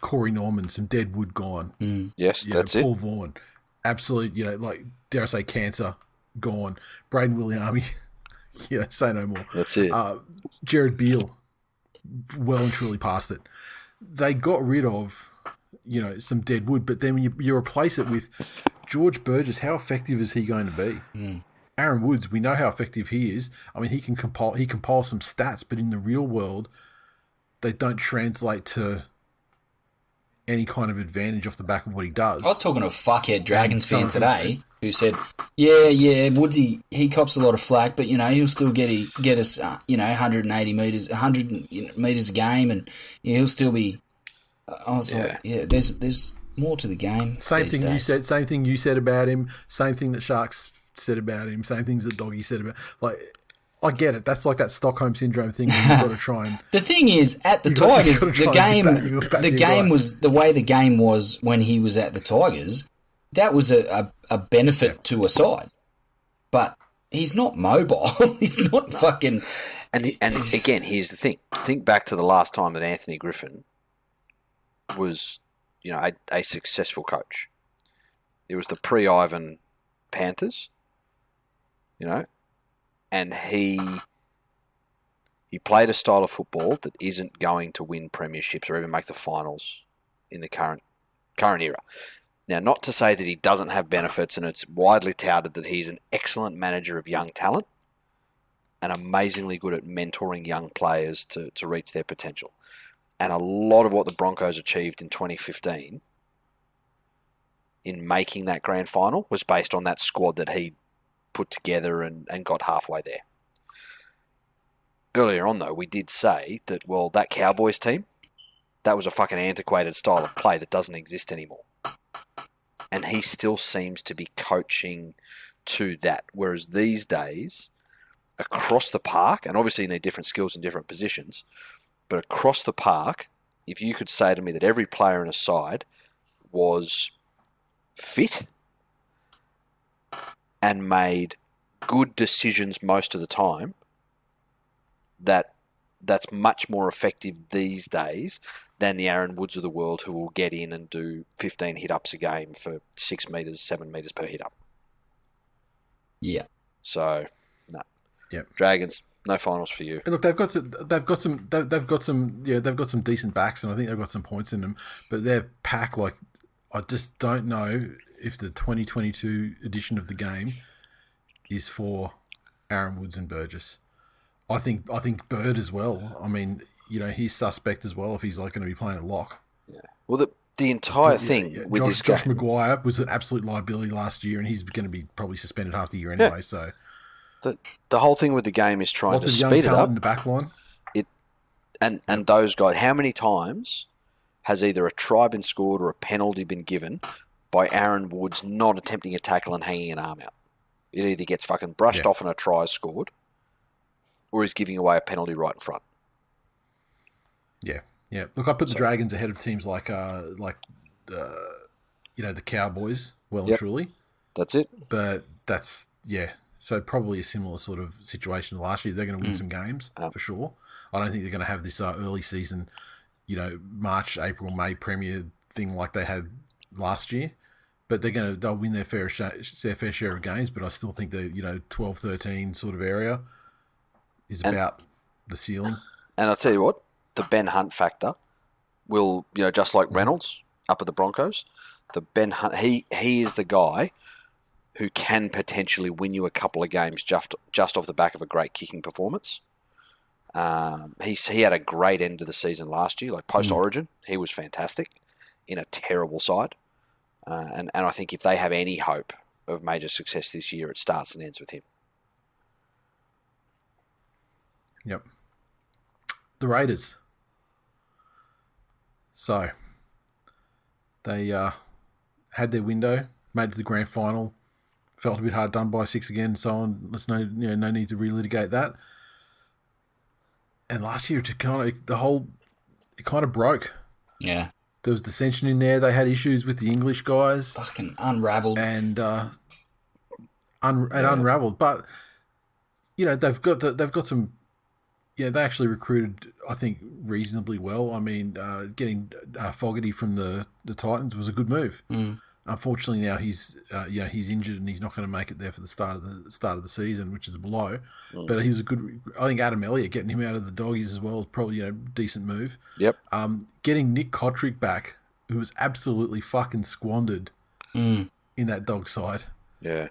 Corey Norman, some dead wood gone. Yes, that's it. Paul Vaughan, absolute, like dare I say, cancer gone. Braden Williami. Say no more. That's it. Jared Beale, well and truly past it. They got rid of, some dead wood, but then you replace it with George Burgess. How effective is he going to be? Aaron Woods, we know how effective he is. I mean, he can compile some stats, but in the real world, they don't translate to any kind of advantage off the back of what he does. I was talking to a fuckhead Dragons fan today who said, yeah, Woodsy, he cops a lot of flack, but, he'll still get us, 180 metres, 100 metres a game, and he'll still be... I was like, there's more to the game. Same thing you said about him, same thing that Sharks said about him, same things that Doggy said about... Like, I get it. That's like that Stockholm syndrome thing. You've got to try and... The thing is, at the Tigers, the game was the way the game was when he was at the Tigers. That was a benefit to a side, but he's not mobile. He's not fucking. And again, here's the thing. Think back to the last time that Anthony Griffin was, a successful coach. It was the pre-Ivan Panthers, and he played a style of football that isn't going to win premierships or even make the finals in the current era. Now, not to say that he doesn't have benefits, and it's widely touted that he's an excellent manager of young talent and amazingly good at mentoring young players to reach their potential. And a lot of what the Broncos achieved in 2015 in making that grand final was based on that squad that he put together and got halfway there. Earlier on, though, we did say that, well, that Cowboys team, that was a fucking antiquated style of play that doesn't exist anymore. And he still seems to be coaching to that. Whereas these days, across the park, and obviously you need different skills in different positions, but across the park, if you could say to me that every player in a side was fit and made good decisions most of the time, that's much more effective these days than the Aaron Woods of the world, who will get in and do 15 hit-ups a game for 6 metres, 7 metres per hit-up. Yeah. So, no. Yep. Dragons, no finals for you. And look, they've got some decent backs, and I think they've got some points in them. But their pack, like, I just don't know if the 2022 edition of the game is for Aaron Woods and Burgess. I think Bird as well. I mean, he's suspect as well if he's like going to be playing a lock. Yeah. Well, the entire thing with this game, Josh Maguire was an absolute liability last year, and he's going to be probably suspended half the year anyway. Yeah. So the whole thing with the game is trying to speed it up in the back line. And those guys, how many times has either a try been scored or a penalty been given by Aaron Woods not attempting a tackle and hanging an arm out? It either gets fucking brushed off and a try is scored, or he's giving away a penalty right in front. Yeah. Look, I put the Dragons ahead of teams like the Cowboys, well and truly. That's it. But that's, so probably a similar sort of situation to last year. They're going to win some games, for sure. I don't think they're going to have this early season, March, April, May Premier thing like they had last year. But they'll win their fair share of games, but I still think the 12, 13 sort of area is about the ceiling. And I'll tell you what, the Ben Hunt factor will, just like Reynolds up at the Broncos, the Ben Hunt, he is the guy who can potentially win you a couple of games just off the back of a great kicking performance. He had a great end to the season last year, like post-Origin. He was fantastic in a terrible side. And I think if they have any hope of major success this year, it starts and ends with him. Yep. The Raiders. So, they had their window, made it to the grand final, felt a bit hard done by 6 again and so on. There's no need to relitigate that. And last year, it kind of broke. Yeah. There was dissension in there. They had issues with the English guys. Fucking unravelled. And unravelled. But, they've got some... Yeah, they actually recruited, I think, reasonably well. I mean, getting Fogarty from the Titans was a good move. Unfortunately, now he's injured and he's not going to make it there for the start of the season, which is a blow. But he was a good. I think Adam Elliott getting him out of the Doggies as well is probably a decent move. Yep. Getting Nick Kotrick back, who was absolutely fucking squandered in that dog side. Yeah.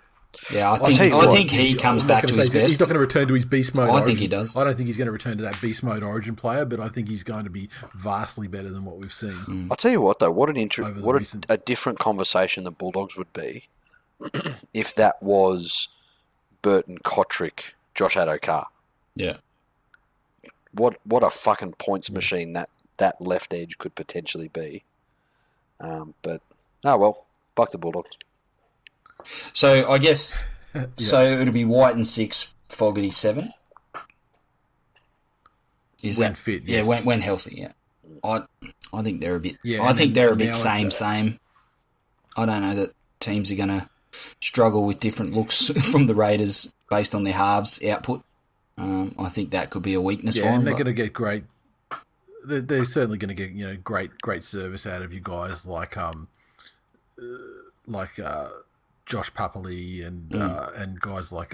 Yeah, I think he comes back to his best. He's not going to return to his beast mode. I think he does. I don't think he's going to return to that beast mode Origin player, but I think he's going to be vastly better than what we've seen. I'll tell you what, though, what a different conversation the Bulldogs would be if that was Burton, Kotrick, Josh Addo-Carr. Yeah. What a fucking points machine that left edge could potentially be. But fuck the Bulldogs. So I guess so it'll be White and 6, Fogarty 7. Is when that fit? Yeah, yes. when healthy. Yeah, I think they're a bit. Yeah, I think they're a bit same. I don't know that teams are going to struggle with different looks from the Raiders based on their halves output. I think that could be a weakness for them. And they're going to get great. They're certainly going to get great service out of you guys like Josh Papali and guys like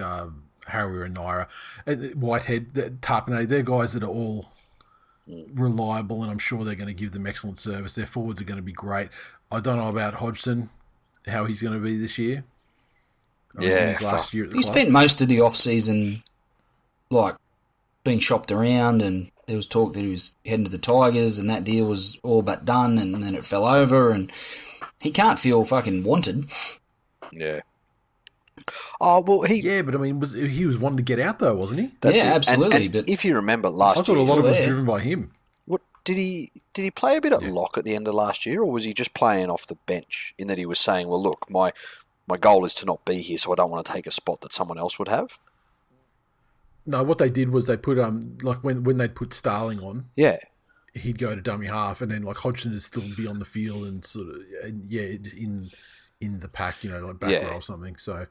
Harry and Naira, Whitehead, Tarpanay. They're guys that are all reliable, and I'm sure they're going to give them excellent service. Their forwards are going to be great. I don't know about Hodgson, how he's going to be this year. Yeah, his last year at the he club. spent most of the off season like being shopped around, and there was talk that he was heading to the Tigers, and that deal was all but done, and then it fell over, and he can't feel fucking wanted. Yeah. Oh, well, but I mean, he was wanting to get out though, wasn't he? That's absolutely. And but if you remember last year, I thought a lot of it was driven by him. What did he play a bit at lock at the end of last year, or was he just playing off the bench in that he was saying, well, look, my goal is to not be here, so I don't want to take a spot that someone else would have? No, what they did was they put like when they put Starling on, he'd go to dummy half, and then like Hodgson would still be on the field and sort of in the pack, like back row or something. So,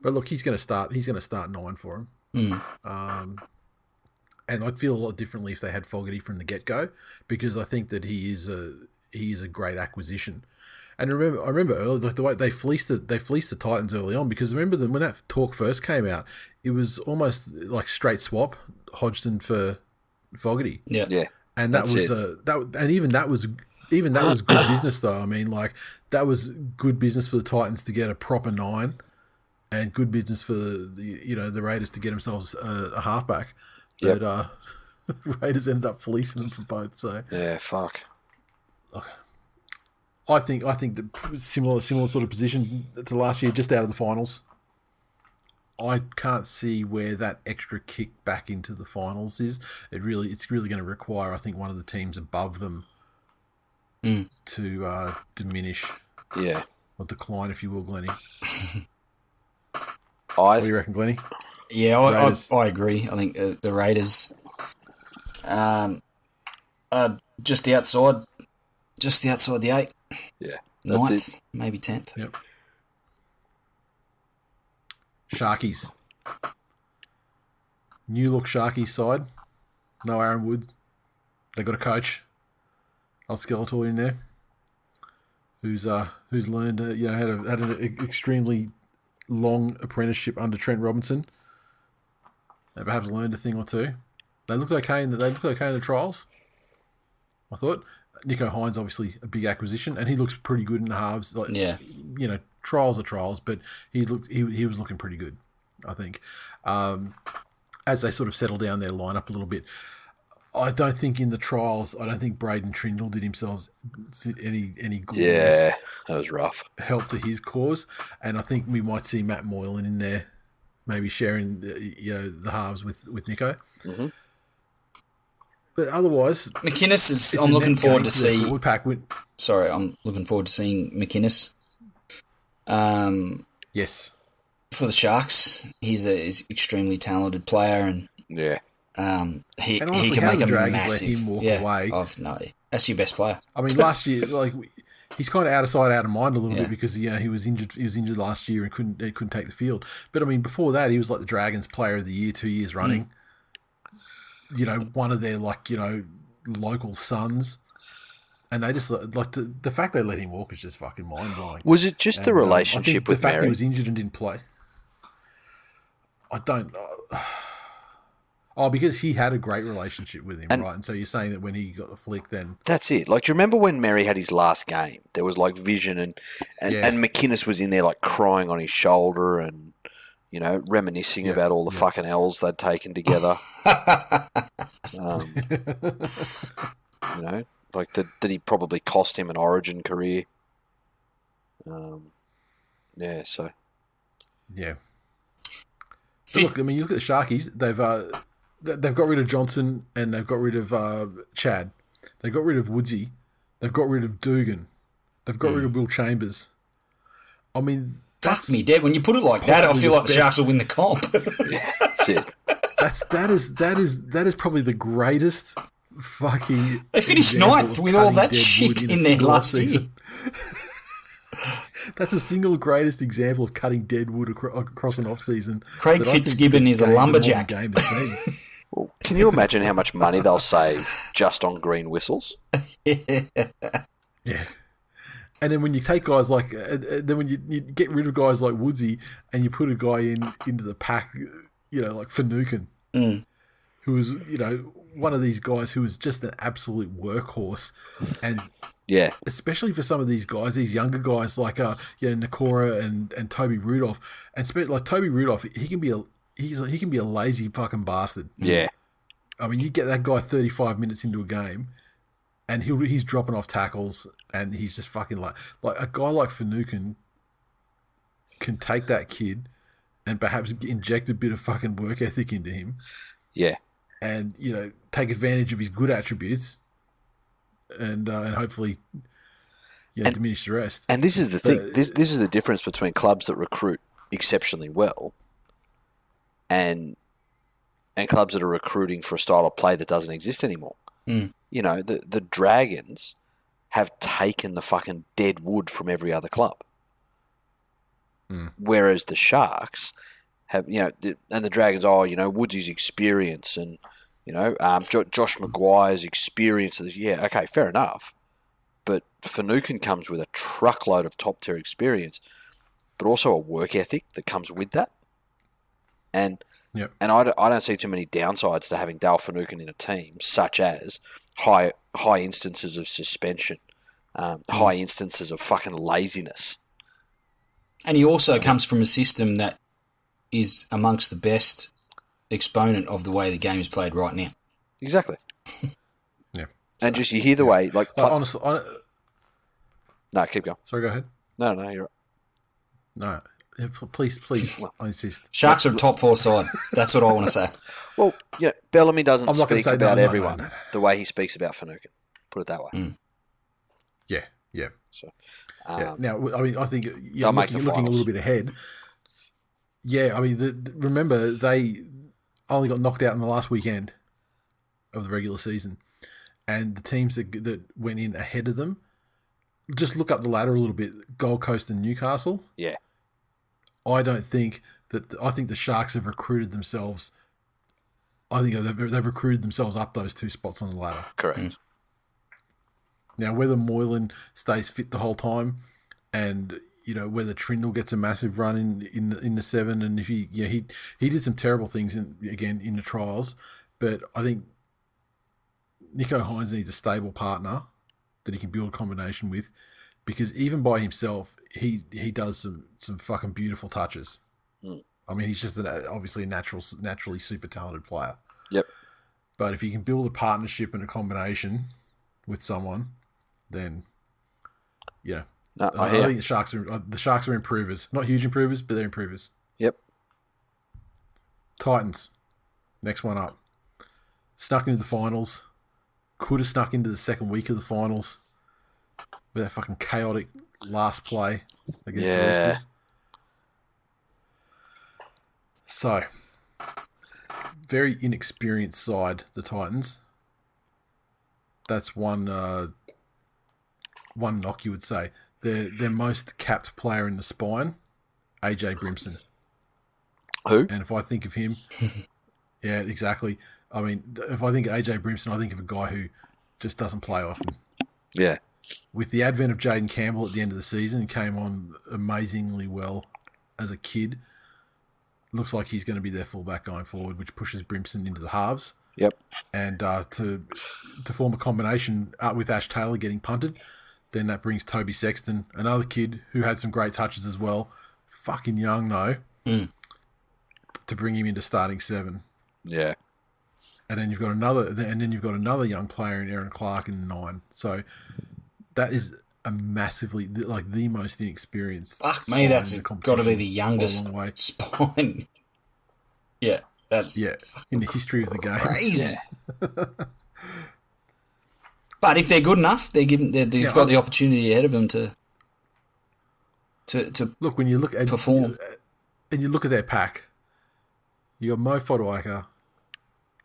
but look, he's going to start 9 for him. And I'd feel a lot differently if they had Fogarty from the get go, because I think that he is a great acquisition. And I remember early, like the way they fleeced the Titans early on, because remember when that talk first came out, it was almost like straight swap Hodgson for Fogarty. Yeah. And that was even that was good business though. I mean, like that was good business for the Titans to get a proper 9, and good business for the Raiders to get themselves a halfback. But the Raiders ended up fleecing them for both. So yeah, fuck. Look, I think the similar sort of position to last year, just out of the finals. I can't see where that extra kick back into the finals is. It's really going to require, I think, one of the teams above them to diminish, or decline, if you will, Glennie. What do you reckon, Glennie? Yeah, I agree. I think the Raiders, just outside the 8. Yeah, that's 9th, it. maybe 10th. Yep. Sharkies. New look Sharkies side. No Aaron Wood. They got a coach, old Skeletor in there, who's learned had an extremely long apprenticeship under Trent Robinson. They perhaps learned a thing or two. They looked okay in the trials, I thought. Nico Hines, obviously a big acquisition, and he looks pretty good in the halves. Like, trials are trials, but he was looking pretty good, I think. As they sort of settle down their lineup a little bit, I don't think in the trials, Braden Trindle did himself any good. Yeah, that was rough. Help to his cause, and I think we might see Matt Moylan in there, maybe sharing the halves with Nico. Mm-hmm. But otherwise, McInnes I'm looking forward to see. Sorry, I'm looking forward to seeing McInnes. Yes, for the Sharks, he's an extremely talented player, and he can make a massive. Let him walk away. No, that's your best player. I mean, last year, he's kind of out of sight, out of mind a little bit, because he was injured. He was injured last year and couldn't take the field. But I mean, before that, he was like the Dragons Player of the Year 2 years running. One of their local sons, and they just the fact they let him walk is just fucking mind blowing. Was it just the relationship with the fact Mary? He was injured and didn't play? I don't. Because he had a great relationship with him, right? And so you're saying that when he got the flick, then that's it. Like, do you remember when Mary had his last game? There was vision, and McInnes was in there crying on his shoulder and reminiscing about all the fucking L's they'd taken together. That he probably cost him an Origin career. So. Yeah. So look, I mean, you look at the Sharkies. They've got rid of Johnson and they've got rid of Chad. They've got rid of Woodsy. They've got rid of Dugan. They've got rid of Will Chambers. I mean, fuck me dead. When you put it like that, I feel like the Sharks will win the comp. That's it. That is probably the greatest fucking. They finished 9th with all that shit in there last year. That's the single greatest example of cutting dead wood across an off season. Craig Fitzgibbon is a lumberjack. Well, can you imagine how much money they'll save just on green whistles? Yeah. And then when you take guys then when you get rid of guys like Woodsy and you put a guy into the pack, like Finucane, who was, one of these guys who was just an absolute workhorse, and especially for some of these guys, these younger guys like Nakora and Toby Rudolph, and like Toby Rudolph, he he can be a lazy fucking bastard. Yeah. I mean, you get that guy 35 minutes into a game, and he's dropping off tackles, and he's just fucking like a guy like Finucane can take that kid and perhaps inject a bit of fucking work ethic into him. Yeah. And, take advantage of his good attributes and hopefully, diminish the rest. And this is the thing. This is the difference between clubs that recruit exceptionally well and clubs that are recruiting for a style of play that doesn't exist anymore. Mm. The Dragons have taken the fucking dead wood from every other club. Whereas the Sharks have, and the Dragons, Woodsy's experience and, Josh Maguire's experience. Yeah, okay, fair enough. But Finucane comes with a truckload of top-tier experience, but also a work ethic that comes with that. And I don't see too many downsides to having Dale Finucane in a team, such as high instances of suspension, high instances of fucking laziness. And he also comes from a system that is amongst the best exponent of the way the game is played right now. Exactly. Yeah. And just you hear the way, like... honestly... No, keep going. Sorry, go ahead. No, you're right. No. Yeah, please, I insist. Sharks are a top 4 side. That's what I want to say. Well, Bellamy doesn't speak about no, everyone the way he speaks about Finucane. Put it that way. Mm. Yeah. So, now, I mean, I think they'll make the looking a little bit ahead. Yeah, I mean, remember, they only got knocked out in the last weekend of the regular season. And the teams that went in ahead of them, just look up the ladder a little bit, Gold Coast and Newcastle. Yeah. I think the Sharks have recruited themselves. I think they've recruited themselves up those 2 spots on the ladder. Correct. Mm. Now, whether Moylan stays fit the whole time, and whether Trindle gets a massive run in the 7, and if he did some terrible things in the trials, but I think Nicho Hynes needs a stable partner that he can build a combination with, because even by himself, he does some fucking beautiful touches. Mm. I mean, he's just obviously a naturally super talented player. Yep. But if you can build a partnership and a combination with someone, then I think the Sharks are improvers, not huge improvers, but they're improvers. Yep. Titans, next one up, snuck into the finals. Could have snuck into the second week of the finals with that fucking chaotic last play against the Roosters. So, very inexperienced side, the Titans. That's one knock you would say. Their most capped player in the spine, AJ Brimson. Who? And if I think of him, yeah, exactly. I mean, if I think of AJ Brimson, I think of a guy who just doesn't play often. Yeah. With the advent of Jaden Campbell at the end of the season, he came on amazingly well as a kid. Looks like he's going to be their fullback going forward, which pushes Brimson into the halves. Yep. And to form a combination with Ash Taylor getting punted, then that brings Toby Sexton, another kid who had some great touches as well. Fucking young though. Mm. To bring him into starting 7. Yeah. And then you've got another young player in Aaron Clark in 9. So that is a massively the most inexperienced. Fuck me, that's got to be the youngest spine. Yeah, that's in the history of the game. Crazy. Yeah. But if they're good enough, they've got the opportunity ahead of them to look when you look at perform. And you look at their pack. You got Mo Fotuaika,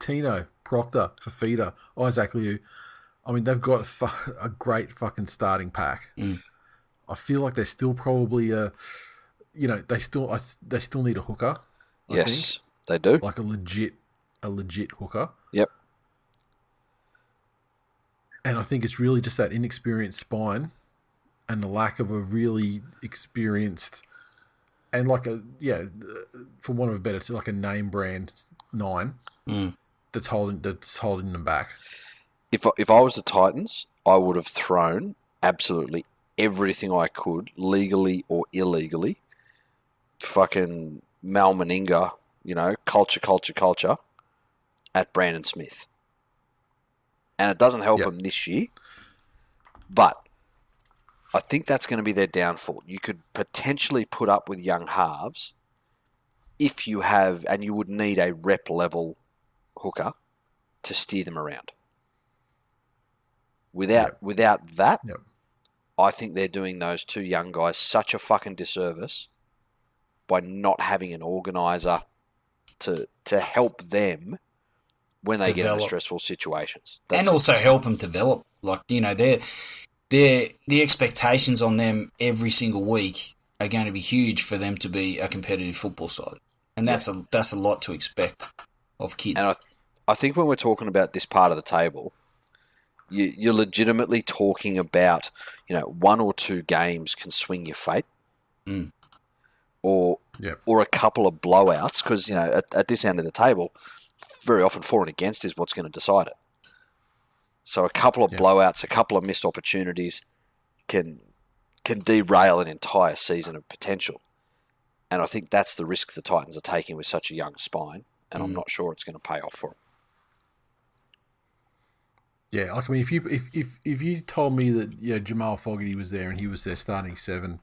Tino, Proctor, Fafita, Isaac Liu. I mean, they've got a great fucking starting pack. Mm. I feel like they're still probably they still need a hooker. I think. They do. Like a legit hooker. Yep. And I think it's really just that inexperienced spine and the lack of a really experienced and for want of a better, like a name brand 9 that's holding them back. If I was the Titans, I would have thrown absolutely everything I could, legally or illegally. Fucking Mal Meninga culture at Brandon Smith. And it doesn't help him this year, but I think that's going to be their downfall. You could potentially put up with young halves if you have, and you would need a rep level hooker to steer them around. Without that, I think they're doing those two young guys such a fucking disservice by not having an organiser to help them when they get into stressful situations. And also help them develop. Like, the expectations on them every single week are going to be huge for them to be a competitive football side. And that's a lot to expect of kids. And I think when we're talking about this part of the table, you're legitimately talking about, one or two games can swing your fate. Or a couple of blowouts, because, at this end of the table, very often for and against is what's going to decide it. So a couple of blowouts, a couple of missed opportunities can derail an entire season of potential. And I think that's the risk the Titans are taking with such a young spine, and I'm not sure it's going to pay off for them. Yeah, like, I mean, if you told me that Jamal Fogarty was there and he was their starting 7,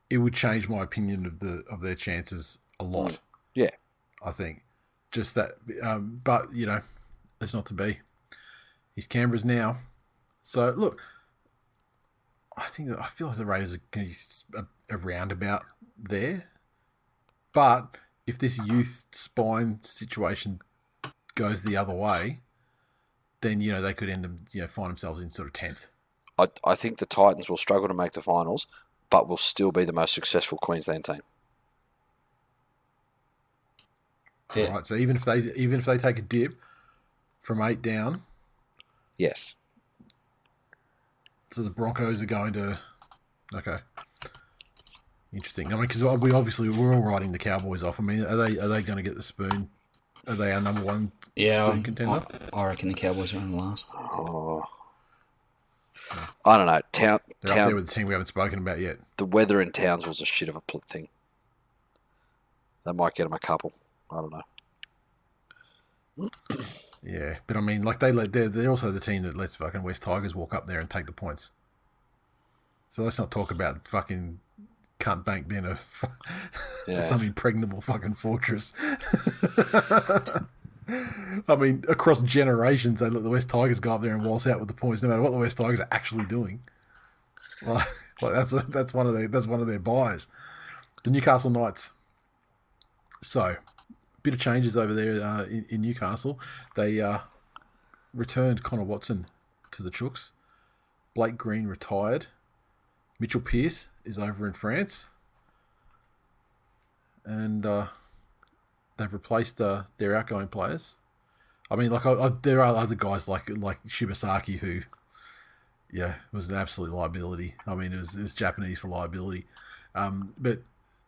it would change my opinion of their chances a lot. Yeah, I think just that, but it's not to be. He's Canberra's now, so look, I feel like the Raiders are going to be around about there, but if this youth spine situation goes the other way, then they could end up find themselves in sort of 10th. I think the Titans will struggle to make the finals, but will still be the most successful Queensland team. Yeah. Right. So even if they take a dip from 8 down, yes. So the Broncos are going to. Okay. Interesting. I mean, because we're all writing the Cowboys off. I mean, are they going to get the spoon? Are they our number one spoon contender? I reckon the Cowboys are in last. Oh. I don't know. They're up there with the team we haven't spoken about yet. The weather in Townsville's a shit of a thing. They might get them a couple. I don't know. Yeah, but I mean, like they're also the team that lets fucking West Tigers walk up there and take the points. So let's not talk about fucking cunt bank being some impregnable fucking fortress. I mean, across generations, they let the West Tigers go up there and waltz out with the points, no matter what the West Tigers are actually doing. Like that's one of their buys. The Newcastle Knights. So, bit of changes over there in Newcastle. They returned Connor Watson to the Chooks. Blake Green retired. Mitchell Pearce is over in France. And they've replaced their outgoing players. I mean, like there are other guys like Shibasaki who, was an absolute liability. I mean, it was Japanese for liability. But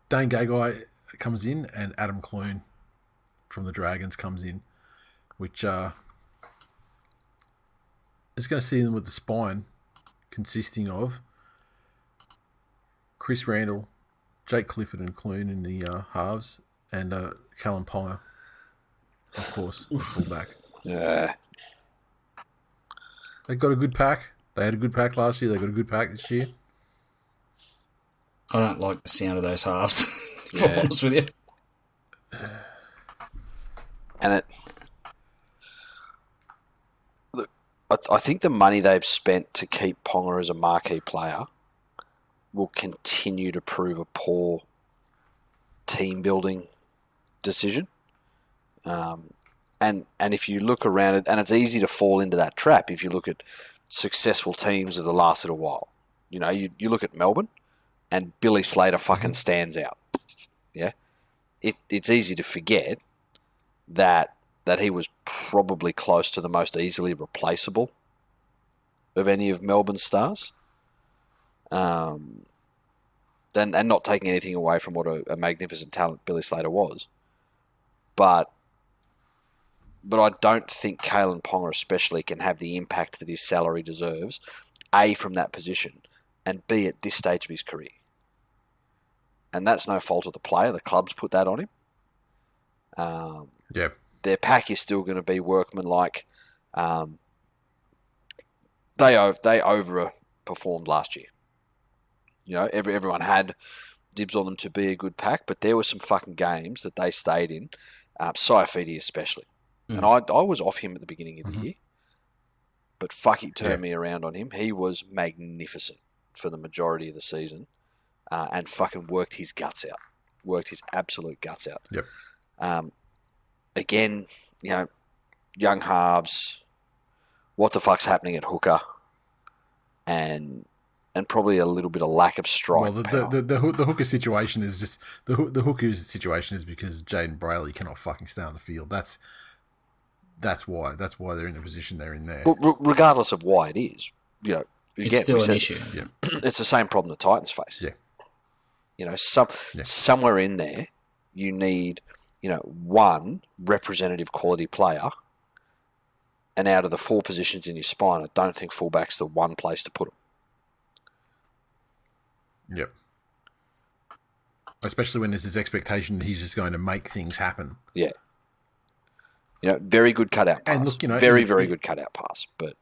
Dane Gagai comes in and Adam Clune from the Dragons comes in, which is going to see them with the spine consisting of Chris Randall, Jake Clifford and Clune in the halves, and Callum Ponga, of course, fullback. Yeah. They got a good pack. They had a good pack last year. They got a good pack this year. I don't like the sound of those halves, if I'm honest with you. And look, I think the money they've spent to keep Ponga as a marquee player will continue to prove a poor team building decision. And if you look around it, and it's easy to fall into that trap if you look at successful teams of the last little while. You look at Melbourne, and Billy Slater fucking stands out. Yeah, it's easy to forget that he was probably close to the most easily replaceable of any of Melbourne's stars. And not taking anything away from what a magnificent talent Billy Slater was. But I don't think Kalen Ponga especially can have the impact that his salary deserves, A, from that position, and B, at this stage of his career. And that's no fault of the player. The club's put that on him. Their pack is still going to be workmanlike. They overperformed last year. You know, everyone had dibs on them to be a good pack, but there were some fucking games that they stayed in. Saifidi especially. And I was off him at the beginning of the year. But fuck, he turned me around on him. He was magnificent for the majority of the season and fucking worked his guts out. Worked his absolute guts out. Yep. Again, you know, young halves, what the fuck's happening at hooker? And probably a little bit of lack of strike power. The hooker situation is just... The hooker situation is because Jaden Brayley cannot fucking stay on the field. That's why they're in the position they're in there. Well, regardless of why it is, you know, it's still an issue. Yeah. It's the same problem the Titans face. Yeah. You know, somewhere in there, you need, you know, one representative quality player, and out of the 4 positions in your spine, I don't think fullback's the one place to put them. Yep. Especially when there's this expectation that he's just going to make things happen. Yeah. You know, very good cutout pass. And look, you know, very good cutout pass. But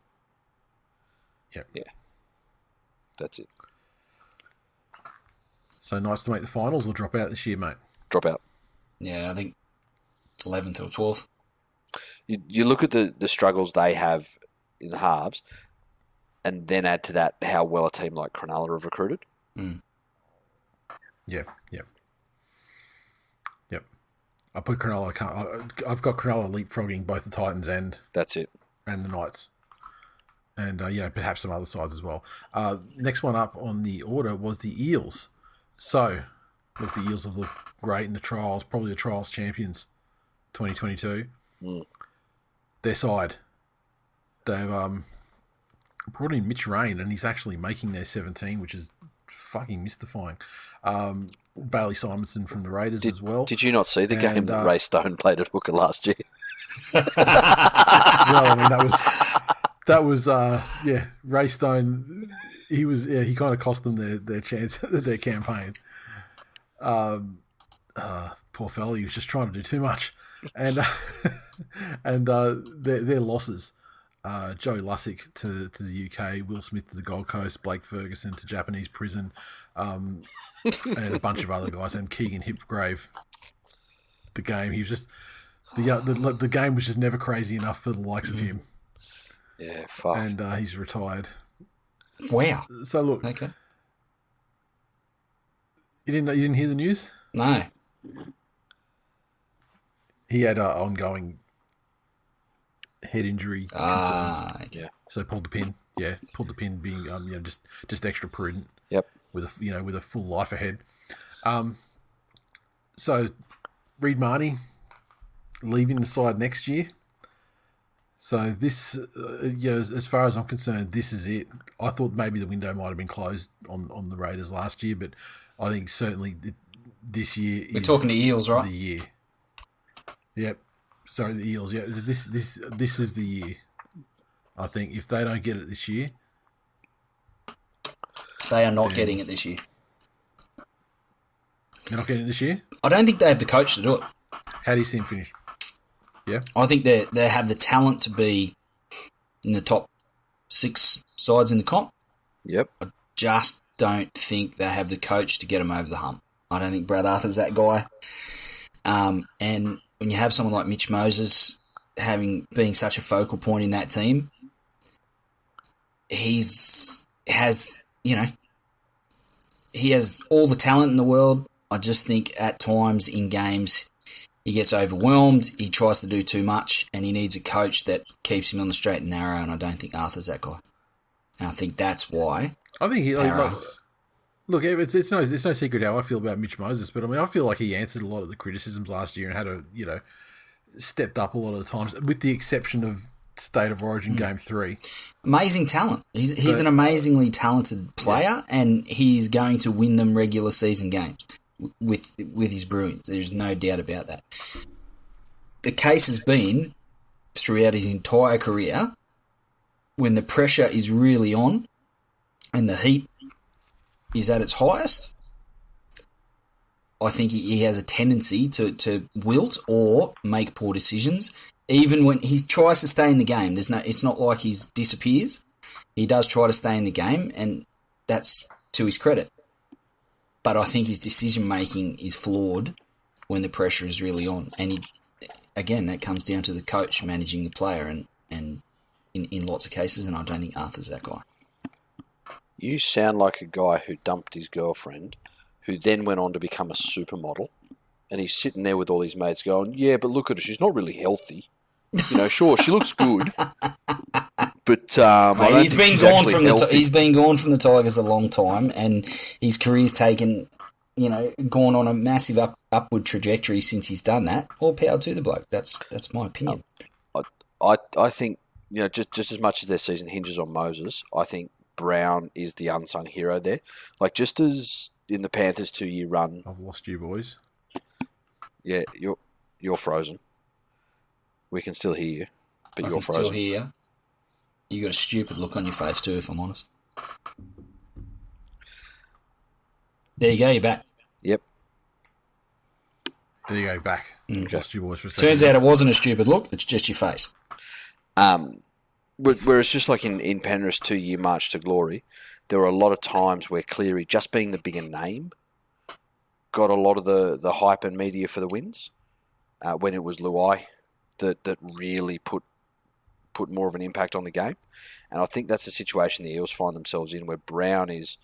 yeah, that's it. So nice to make the finals or drop out this year, mate. Drop out. Yeah, I think 11th or 12th. You look at the struggles they have in the halves, and then add to that how well a team like Cronulla have recruited. Yep. I put Cronulla. I've got Cronulla leapfrogging both the Titans and that's it, and the Knights, and you know, perhaps some other sides as well. Next one up on the order was the Eels. So, look, the Eels have looked great in the trials. Probably the trials champions, 2022. Their side, they've brought in Madge-ron, and he's actually making their 17, which is fucking mystifying. Bailey Simonson from the Raiders as well. Did you not see the game that Ray Stone played at hooker last year? Well, I mean, that was Ray Stone. He kind of cost them their chance, their campaign. Poor fella, he was just trying to do too much, and their losses. Joe Lussick to the UK, Will Smith to the Gold Coast, Blake Ferguson to Japanese prison, and a bunch of other guys, and Keegan Hipgrave. The game, he was just the game was just never crazy enough for the likes of him. Yeah, fuck. And he's retired. Wow. So look, okay. You didn't hear the news? No. He had ongoing head injury concerns. Yeah. So pulled the pin. Yeah, pulled the pin, being just extra prudent. Yep. With a full life ahead. So Reid Marnie leaving the side next year. So this, as far as I'm concerned, this is it. I thought maybe the window might have been closed on the Raiders last year, but I think certainly this year. We're talking the Eels, right? The year. Yep. Sorry, the Eels. Yeah, this is the year. I think if they don't get it this year, they are not getting it this year. They're not getting it this year? I don't think they have the coach to do it. How do you see him finish? Yeah, I think they have the talent to be in the top 6 sides in the comp. Yep. I just don't think they have the coach to get them over the hump. I don't think Brad Arthur's that guy. And when you have someone like Mitch Moses being such a focal point in that team, he has all the talent in the world. I just think at times in games he gets overwhelmed, he tries to do too much, and he needs a coach that keeps him on the straight and narrow, and I don't think Arthur's that guy. And I think that's why. I think look, it's no secret how I feel about Mitch Moses, but I mean, I feel like he answered a lot of the criticisms last year and had stepped up a lot of the times, with the exception of State of Origin Game 3. Amazing talent. He's an amazingly talented player, and he's going to win them regular season games with his brilliance. There's no doubt about that. The case has been throughout his entire career, when the pressure is really on and the heat is at its highest, I think he has a tendency to wilt or make poor decisions, even when he tries to stay in the game. It's not like he disappears. He does try to stay in the game, and that's to his credit. But I think his decision making is flawed when the pressure is really on, and again, that comes down to the coach managing the player, and in lots of cases, and I don't think Arthur's that guy. You sound like a guy who dumped his girlfriend, who then went on to become a supermodel, and he's sitting there with all his mates going, yeah, but look at her, she's not really healthy. Sure, she looks good, but he's been gone from the Tigers a long time, and his career's taken, gone on a massive upward trajectory since he's done that. All power to the bloke. That's my opinion. I think just as much as their season hinges on Moses, I think Brown is the unsung hero there. Like just as in the Panthers 2-year run, I've lost you boys. Yeah, you're frozen. We can still hear you, but you're frozen. Still hear you. You got a stupid look on your face too, if I'm honest. There you go. You're back. Yep. There you go. Back. Okay. Lost you boys for a second. Turns out it wasn't a stupid look. It's just your face. Whereas just like in Penrith's 2-year march to glory, there were a lot of times where Cleary, just being the bigger name, got a lot of the hype and media for the wins. When it was Luai that really put more of an impact on the game. And I think that's the situation the Eels find themselves in, where Brown is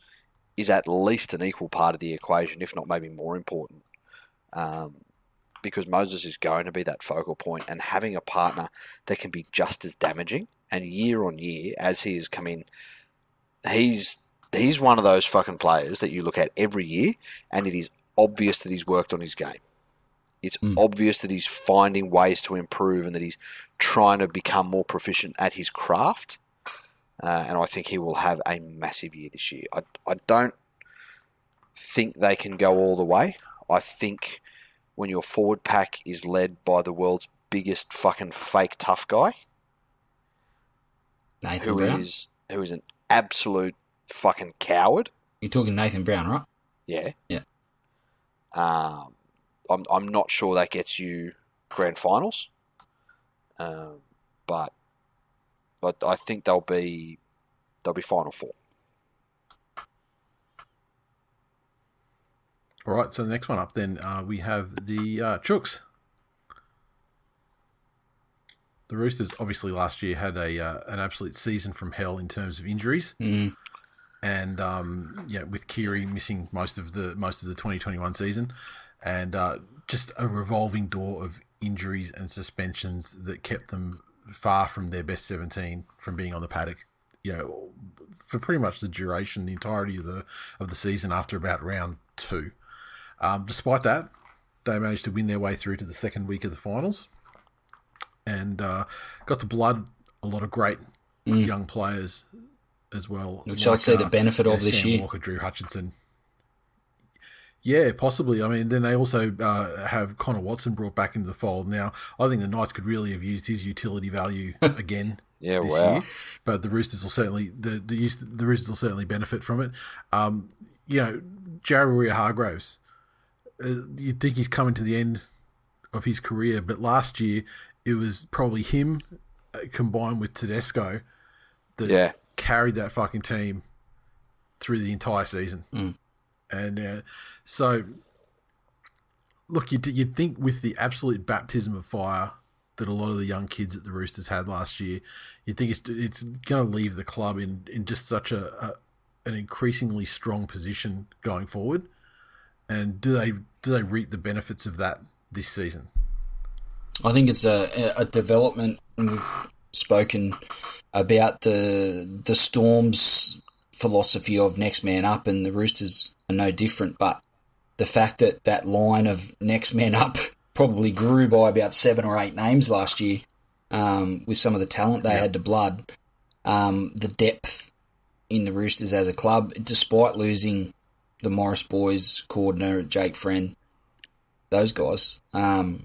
at least an equal part of the equation, if not maybe more important. Because Moses is going to be that focal point, and having a partner that can be just as damaging. And year on year, as he has come in, he's one of those fucking players that you look at every year, and it is obvious that he's worked on his game. It's obvious that he's finding ways to improve and that he's trying to become more proficient at his craft. And I think he will have a massive year this year. I don't think they can go all the way. I think when your forward pack is led by the world's biggest fucking fake tough guy, who is an absolute fucking coward. You're talking Nathan Brown, right? Yeah. Yeah. I'm not sure that gets you grand finals, but I think they'll be Final Four. All right, so the next one up then we have the Chooks. The Roosters obviously last year had an absolute season from hell in terms of injuries, and with Keary missing most of the 2021 season. And just a revolving door of injuries and suspensions that kept them far from their best 17 from being on the paddock, for pretty much the duration, the entirety of the season after about round 2. Despite that, they managed to win their way through to the second week of the finals and got to blood a lot of great young players as well. Which I'll see the benefit of this Sam year. Walker, Drew Hutchinson. Yeah, possibly. I mean, then they also have Connor Watson brought back into the fold. Now, I think the Knights could really have used his utility value again this year, but the Roosters will certainly the Roosters will certainly benefit from it. Jared Hargraves, you'd think he's coming to the end of his career, but last year it was probably him combined with Tedesco that carried that fucking team through the entire season. And so, look, you'd think with the absolute baptism of fire that a lot of the young kids at the Roosters had last year, you'd think it's going to leave the club in just such an increasingly strong position going forward. And do they reap the benefits of that this season? I think it's a development. We've spoken about the Storm's philosophy of next man up, and the Roosters are no different. But the fact that line of next man up probably grew by about 7 or 8 names last year, with some of the talent they had to blood, the depth in the Roosters as a club, despite losing the Morris boys, Cordner, Jake Friend, those guys. I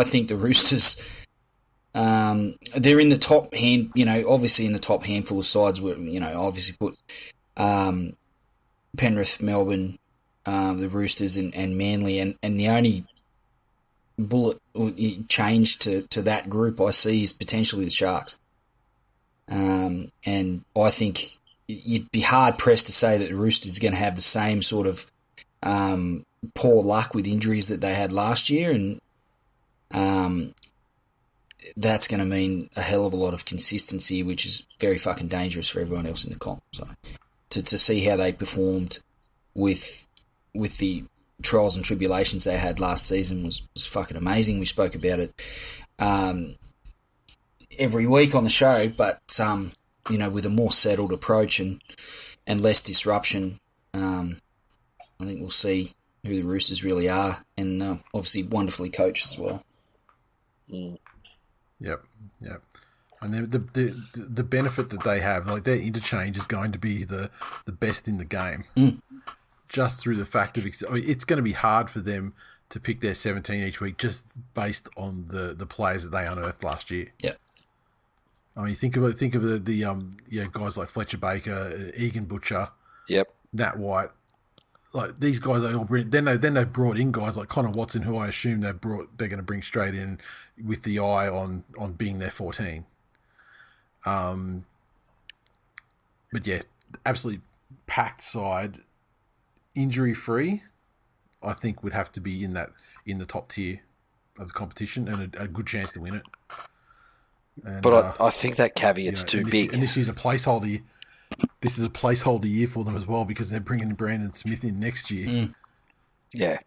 think the Roosters, they're in the top hand, obviously in the top handful of sides where, obviously put Penrith, Melbourne, the Roosters and Manly, and the only bullet change to that group I see is potentially the Sharks. And I think you'd be hard pressed to say that the Roosters are going to have the same sort of poor luck with injuries that they had last year, and that's going to mean a hell of a lot of consistency, which is very fucking dangerous for everyone else in the comp. So to see how they performed with the trials and tribulations they had last season was fucking amazing. We spoke about it every week on the show, but with a more settled approach and less disruption, I think we'll see who the Roosters really are, and obviously wonderfully coached as well. Mm. Yep. And the benefit that they have, like their interchange is going to be the best in the game. Just through the fact of it's going to be hard for them to pick their 17 each week just based on the players that they unearthed last year. Yep. I mean, think of the guys like Fletcher Baker, Egan Butcher, Nat White. Like these guys are all brilliant. Then they brought in guys like Connor Watson, who I assume they're going to bring straight in with the eye on being their 14. But yeah, absolutely packed side, injury free. I think would have to be in the top tier of the competition and a good chance to win it. And, but I think that caveat's too big. And this is a placeholder. This is a placeholder year for them as well because they're bringing Brandon Smith in next year. Yeah.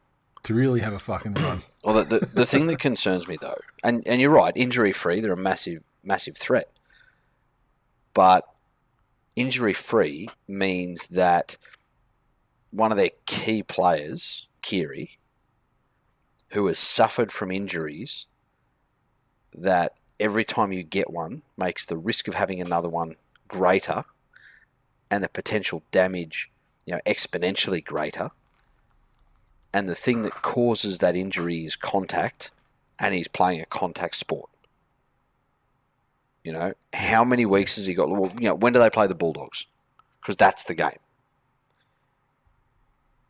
To really have a fucking run. Well, the thing that concerns me though, and you're right, injury free, they're a massive threat. But injury free means that one of their key players, Kiri, who has suffered from injuries that every time you get one makes the risk of having another one greater and the potential damage, exponentially greater. And the thing that causes that injury is contact, and he's playing a contact sport. How many weeks has he got? Well, when do they play the Bulldogs? Because that's the game.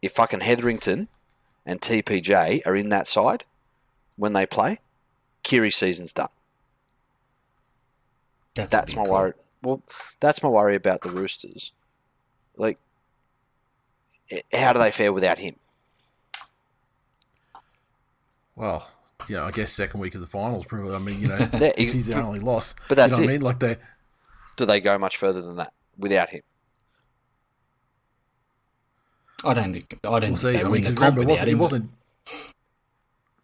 If fucking Hetherington and TPJ are in that side when they play, Kiri's season's done. That's my worry. Well, that's my worry about the Roosters. Like, how do they fare without him? Well, I guess second week of the finals, probably. I mean, he's the only loss. But that's it. I mean, like do they go much further than that without him? I don't think they win the comp without him. It wasn't.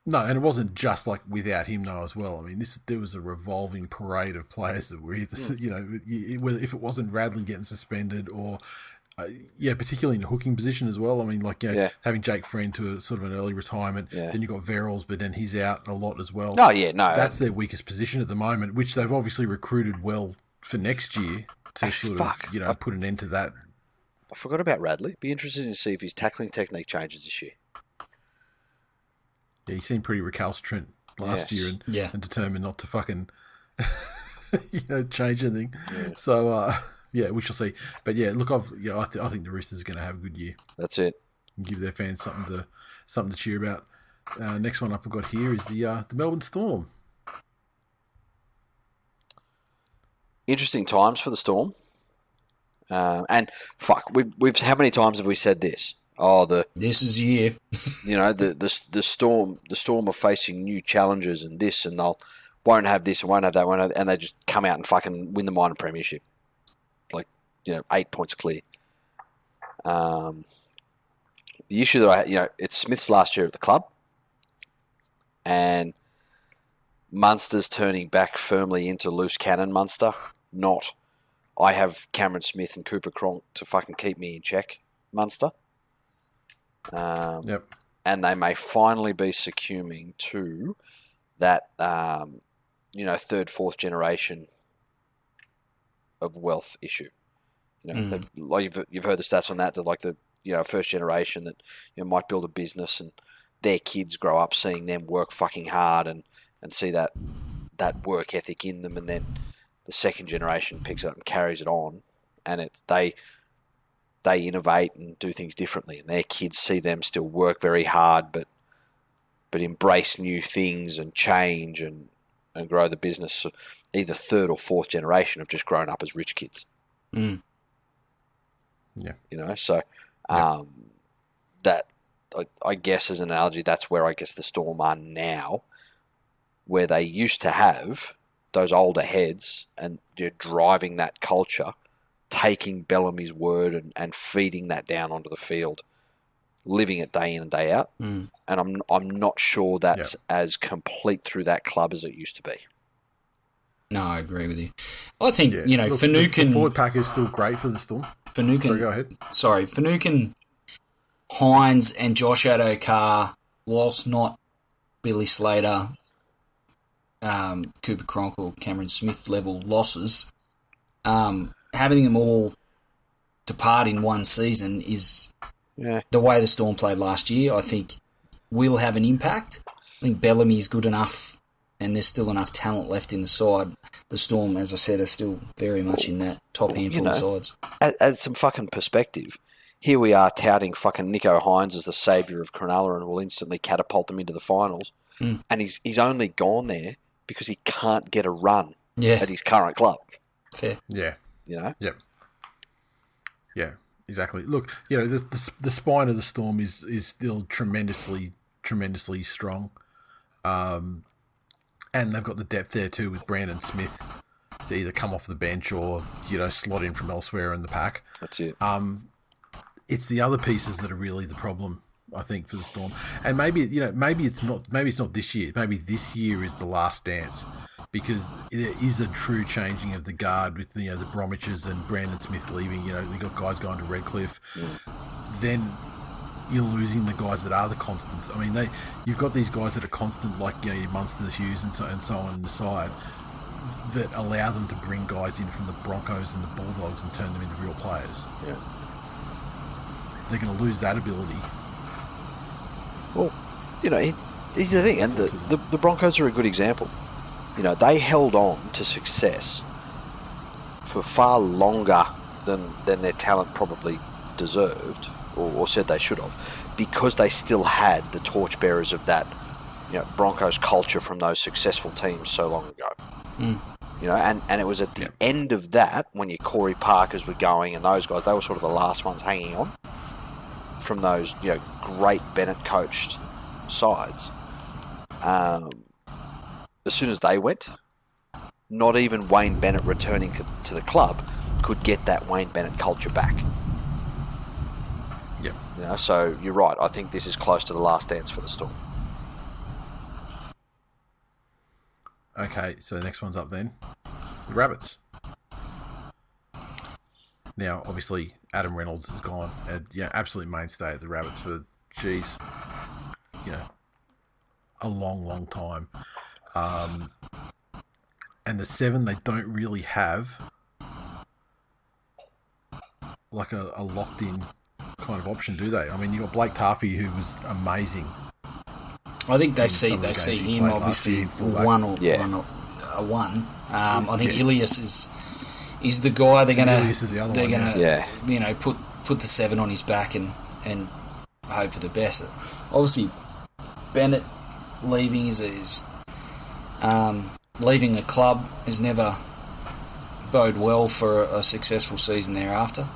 No, and it wasn't just like without him though as well. I mean, there was a revolving parade of players that were either, if it wasn't Radley getting suspended or, particularly in the hooking position as well. I mean, having Jake Friend to a sort of an early retirement. Yeah. Then you've got Verrills, but then he's out a lot as well. Oh yeah, no, that's their weakest position at the moment, which they've obviously recruited well for next year to put an end to that. I forgot about Radley. Be interested to see if his tackling technique changes this year. Yeah, he seemed pretty recalcitrant last year and determined not to fucking change anything. Yeah. So we shall see. But yeah, look, I think the Roosters are going to have a good year. That's it. And give their fans something to cheer about. Next one up I've got here is the Melbourne Storm. Interesting times for the Storm. And fuck, we've how many times have we said this? This is the year. The Storm are facing new challenges and this, and they'll won't have this and won't have that, and they just come out and fucking win the minor premiership, 8 points clear. The issue that it's Smith's last year at the club, and Munster's turning back firmly into loose cannon Munster, not I have Cameron Smith and Cooper Cronk to fucking keep me in check Munster. And they may finally be succumbing to that, third, fourth generation of wealth issue. Like you've heard the stats on that. They're like the first generation that might build a business and their kids grow up seeing them work fucking hard and see that work ethic in them, and then the second generation picks it up and carries it on, and they they innovate and do things differently, and their kids see them still work very hard, but embrace new things and change and grow the business. Either third or fourth generation have just grown up as rich kids. Mm. Yeah. You know, so that, I guess as an analogy, that's where I guess the Storm are now, where they used to have those older heads and you're driving that culture, taking Bellamy's word and feeding that down onto the field, living it day in and day out. Mm. And I'm not sure that's as complete through that club as it used to be. No, I agree with you. I think, Look, Finucane... The forward pack is still great for the Storm. Finucane... Go ahead. Sorry, Finucane, Hines and Josh Addo-Carr, whilst not Billy Slater, Cooper Cronk or Cameron Smith level losses, having them all depart in one season is the way the Storm played last year. I think will have an impact. I think Bellamy's good enough, and there's still enough talent left in the side. The Storm, as I said, are still very much in that top handful of sides. As some fucking perspective, here we are touting fucking Nico Hines as the saviour of Cronulla and will instantly catapult them into the finals. Mm. And he's only gone there because he can't get a run Yeah. at his current club. Fair. Yeah. You know? Yep. Yeah, exactly. Look, the spine of the Storm is still tremendously strong. And they've got the depth there too with Brandon Smith to either come off the bench or, slot in from elsewhere in the pack. That's it. It's the other pieces that are really the problem, I think, for the Storm. And maybe it's not this year. Maybe this year is the last dance, because there is a true changing of the guard with the Bromwiches and Brandon Smith leaving. You've got guys going to Redcliffe. Then you're losing the guys that are the constants. I mean, you've got these guys that are constant, like your Munster, Hughes, and so on the side, that allow them to bring guys in from the Broncos and the Bulldogs and turn them into real players. Yeah. They're going to lose that ability. Well, here's the thing, and the Broncos are a good example. They held on to success for far longer than their talent probably deserved or said they should have, because they still had the torchbearers of that, Broncos culture from those successful teams so long ago. Mm. And it was at the end of that, when your Corey Parkers were going and those guys, they were sort of the last ones hanging on from those, great Bennett coached sides. As soon as they went, not even Wayne Bennett returning to the club could get that Wayne Bennett culture back. Yep. So you're right. I think this is close to the last dance for the Storm. Okay, so the next one's up then. The Rabbits. Now, obviously, Adam Reynolds is gone. Absolute mainstay at the Rabbits for, a long, long time. And the 7, they don't really have like a locked-in kind of option, do they? I mean, you've got Blake Taffy, who was amazing. I think they see him obviously one. I think Ilias is the guy they're gonna put the 7 on his back and hope for the best. Obviously, Bennett leaving leaving a club is never bode well for a successful season thereafter.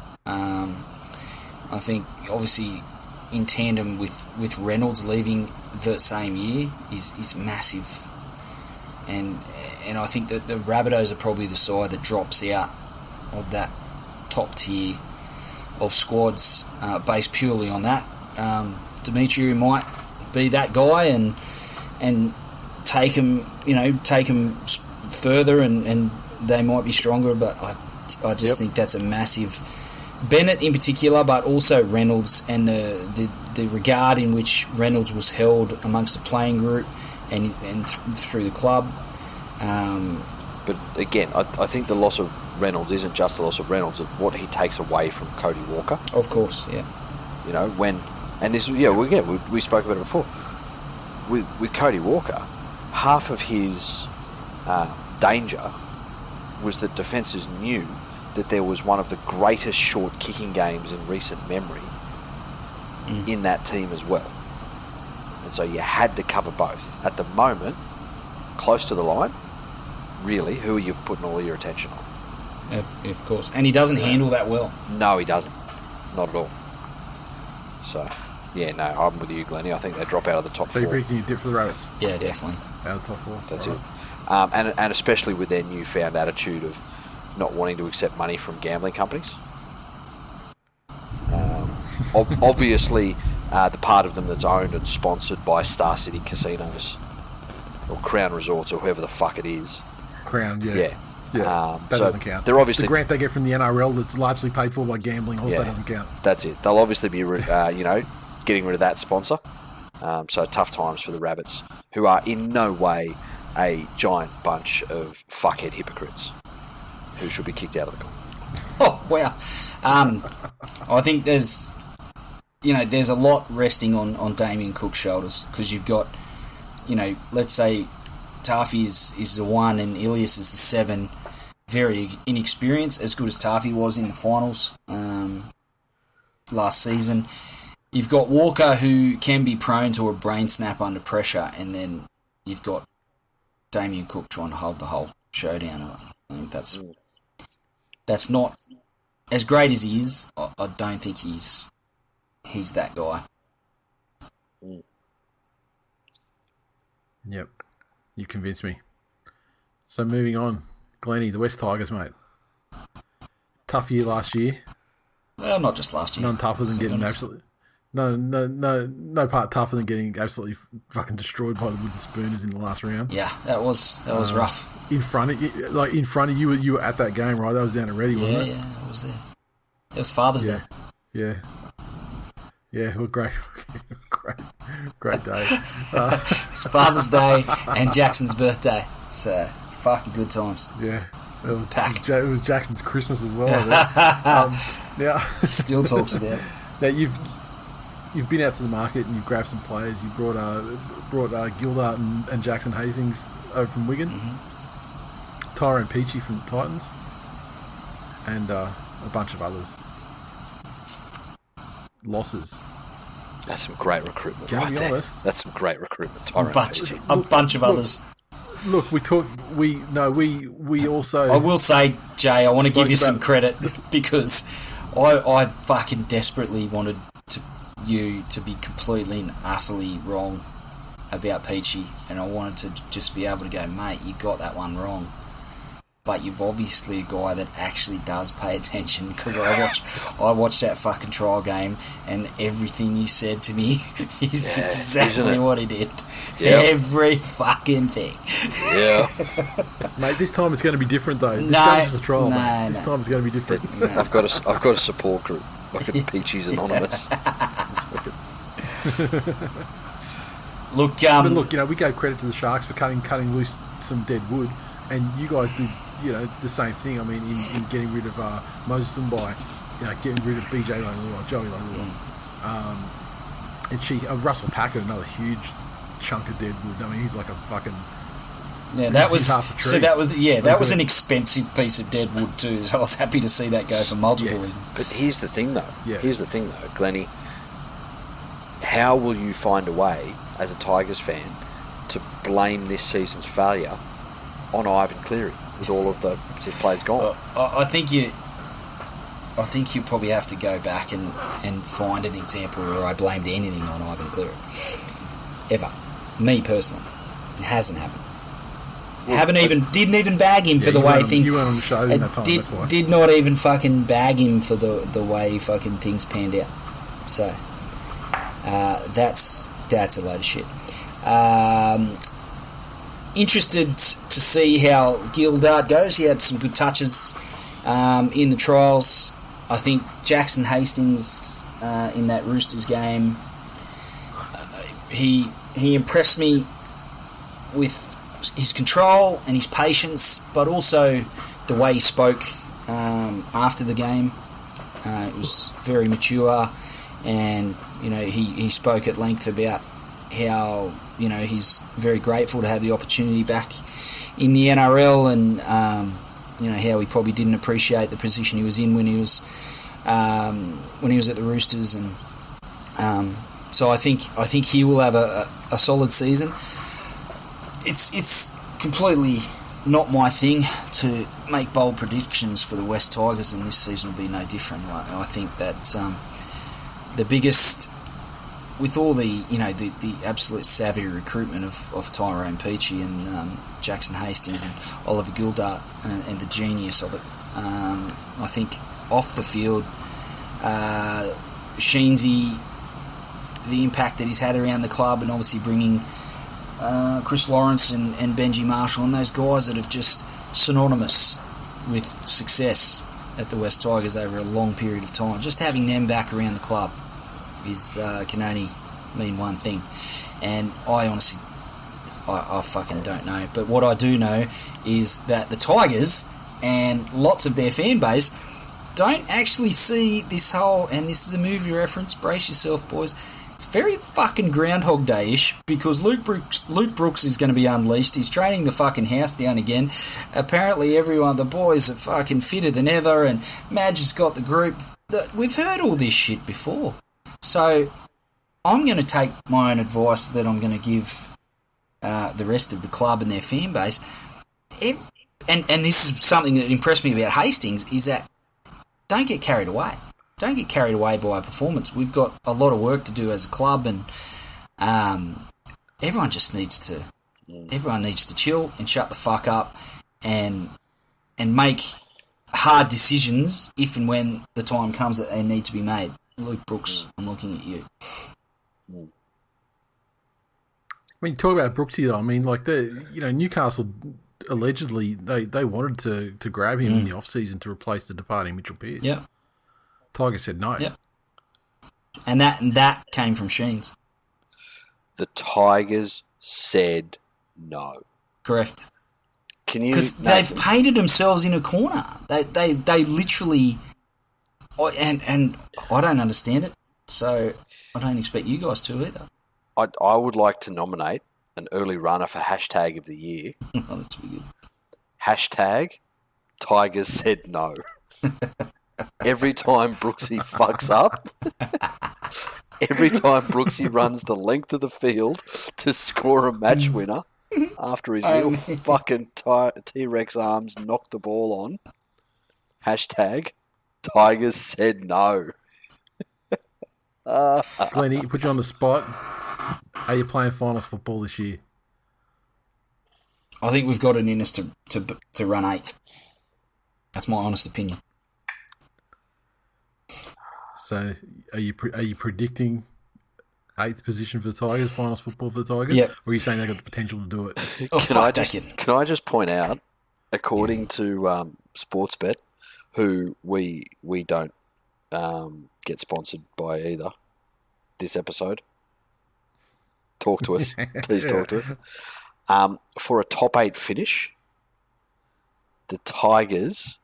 I think obviously in tandem with Reynolds leaving the same year is massive, and I think that the Rabbitohs are probably the side that drops out of that top tier of squads based purely on that. Demetriou might be that guy and take him further, and they might be stronger, but I just think that's a massive. Bennett in particular, but also Reynolds and the regard in which Reynolds was held amongst the playing group and through the club. But again, I think the loss of Reynolds isn't just the loss of Reynolds, it's what he takes away from Cody Walker. Of course, yeah. We spoke about it before. With Cody Walker, half of his danger was that defences knew that there was one of the greatest short kicking games in recent memory in that team as well. And so you had to cover both. At the moment, close to the line, really, who are you putting all your attention on? Of course. And he doesn't handle that well. No, he doesn't. Not at all. So, yeah, no, I'm with you, Glennie. I think they drop out of the top four. So you're predicting you dip for the Rabbits? Yeah, definitely. Out of the top four. That's it. And especially with their newfound attitude of not wanting to accept money from gambling companies. Obviously, the part of them that's owned and sponsored by Star City Casinos or Crown Resorts or whoever the fuck it is. Crown, yeah. Yeah. Yeah, that doesn't count. They're obviously the grant they get from the NRL that's largely paid for by gambling also doesn't count. That's it. They'll obviously be, getting rid of that sponsor. So tough times for the Rabbits, who are in no way a giant bunch of fuckhead hypocrites who should be kicked out of the comp. Oh wow! I think there's a lot resting on Damien Cook's shoulders because you've got, let's say Taffy is the 1 and Ilias is the 7. Very inexperienced, as good as Taffy was in the finals last season. You've got Walker, who can be prone to a brain snap under pressure, and then you've got Damien Cook trying to hold the whole showdown. I think that's not as great as he is. I don't think he's that guy. Yep, you convinced me. So moving on. Glennie, the West Tigers, mate. Tough year last year. Well, not just last year. None tougher than getting absolutely... No part tougher than getting absolutely fucking destroyed by the Wooden Spooners in the last round. Yeah, that was rough. In front of you, you were at that game, right? That was down at Ready, wasn't it? Yeah, I was there. It was Father's Day. Yeah. Yeah, well, great day. It's Father's Day and Jackson's birthday. So... fucking good times. Yeah, it was Jackson's Christmas as well. Now, still talks about it. Now you've been out to the market and you've grabbed some players. You brought Gildart and Jackson Hastings over from Wigan, Tyrone Peachy from the Titans, and a bunch of others. Losses. That's some great recruitment. Can I be honest? That's some great recruitment. Tyrone Peachy. A bunch of others. Look, we also... I will say, Jay, I want to give you some credit because I fucking desperately wanted you to be completely and utterly wrong about Peachy, and I wanted to just be able to go, mate, you got that one wrong. But you're obviously a guy that actually does pay attention because I watched that fucking trial game and everything you said to me is exactly what he did. Yep. Every fucking thing. Yeah. Mate, this time it's going to be different though. This game's just a trial, mate. This time it's going to be different. I've got a support group. Fucking Peachy's Anonymous. Look, but look, we gave credit to the Sharks for cutting loose some dead wood, and you guys did, the same thing. I mean, in getting rid of Moses by, getting rid of BJ Leilua, Joey Leilua, and Russell Packard, another huge chunk of dead wood. I mean, he's like a fucking... Yeah, that was an expensive piece of dead wood too. So I was happy to see that go for multiple reasons. But here's the thing, though. Glennie, how will you find a way as a Tigers fan to blame this season's failure on Ivan Cleary with all of the players gone? I think you probably have to go back and find an example where I blamed anything on Ivan Cleary. Ever. Me personally. It hasn't happened. Well, didn't even bag him for the way things... You weren't on the show in that time, that's why. Did not even fucking bag him for the way fucking things panned out. So, that's a load of shit. Interested to see how Gildart goes. He had some good touches in the trials. I think Jackson Hastings in that Roosters game, he impressed me with his control and his patience, but also the way he spoke after the game. It was very mature, and he spoke at length about how he's very grateful to have the opportunity back in the NRL, and how he probably didn't appreciate the position he was in when he was at the Roosters, and so I think he will have a solid season. It's completely not my thing to make bold predictions for the West Tigers, and this season will be no different. I think that the biggest, with all the the absolute savvy recruitment of Tyrone Peachey and Jackson Hastings and Oliver Gildart and the genius of it, I think off the field, Sheensy, the impact that he's had around the club, and obviously bringing Chris Lawrence and Benji Marshall and those guys that have just synonymous with success at the West Tigers over a long period of time. Just having them back around the club can only mean one thing. And I honestly, I fucking don't know. But what I do know is that the Tigers and lots of their fan base don't actually see this whole, and this is a movie reference, brace yourself, boys, it's very fucking Groundhog Day-ish, because Luke Brooks is going to be unleashed. He's training the fucking house down again. Apparently everyone, the boys, are fucking fitter than ever, and Madge has got the group. We've heard all this shit before. So I'm going to take my own advice that I'm going to give the rest of the club and their fan base. And this is something that impressed me about Hastings, is that don't get carried away. Don't get carried away by a performance. We've got a lot of work to do as a club, and everyone needs to chill and shut the fuck up and make hard decisions if and when the time comes that they need to be made. Luke Brooks, I'm looking at you. When you talk about Brooksy, though, I mean, like Newcastle allegedly they wanted to grab him in the off-season to replace the departing Mitchell Pearce. Yeah. Tigers said no. Yep. And that came from Sheens. The Tigers said no. Correct. Because they've painted themselves in a corner. They literally, and I don't understand it. So I don't expect you guys to either. I would like to nominate an early runner for hashtag of the year. Oh, that's good. Hashtag Tigers said no. Every time Brooksy fucks up, every time Brooksy runs the length of the field to score a match winner after his little fucking T-Rex arms knocked the ball on, hashtag Tigers said no. Glennie, put you on the spot. Are you playing finals football this year? I think we've got it in us to run 8th. That's my honest opinion. So, are you predicting 8th position for the Tigers, finals football for the Tigers? Yep. Or are you saying they've got the potential to do it? Can I just point out, according to Sportsbet, who we don't get sponsored by either this episode, talk to us. Please talk to us. For a top 8 finish, the Tigers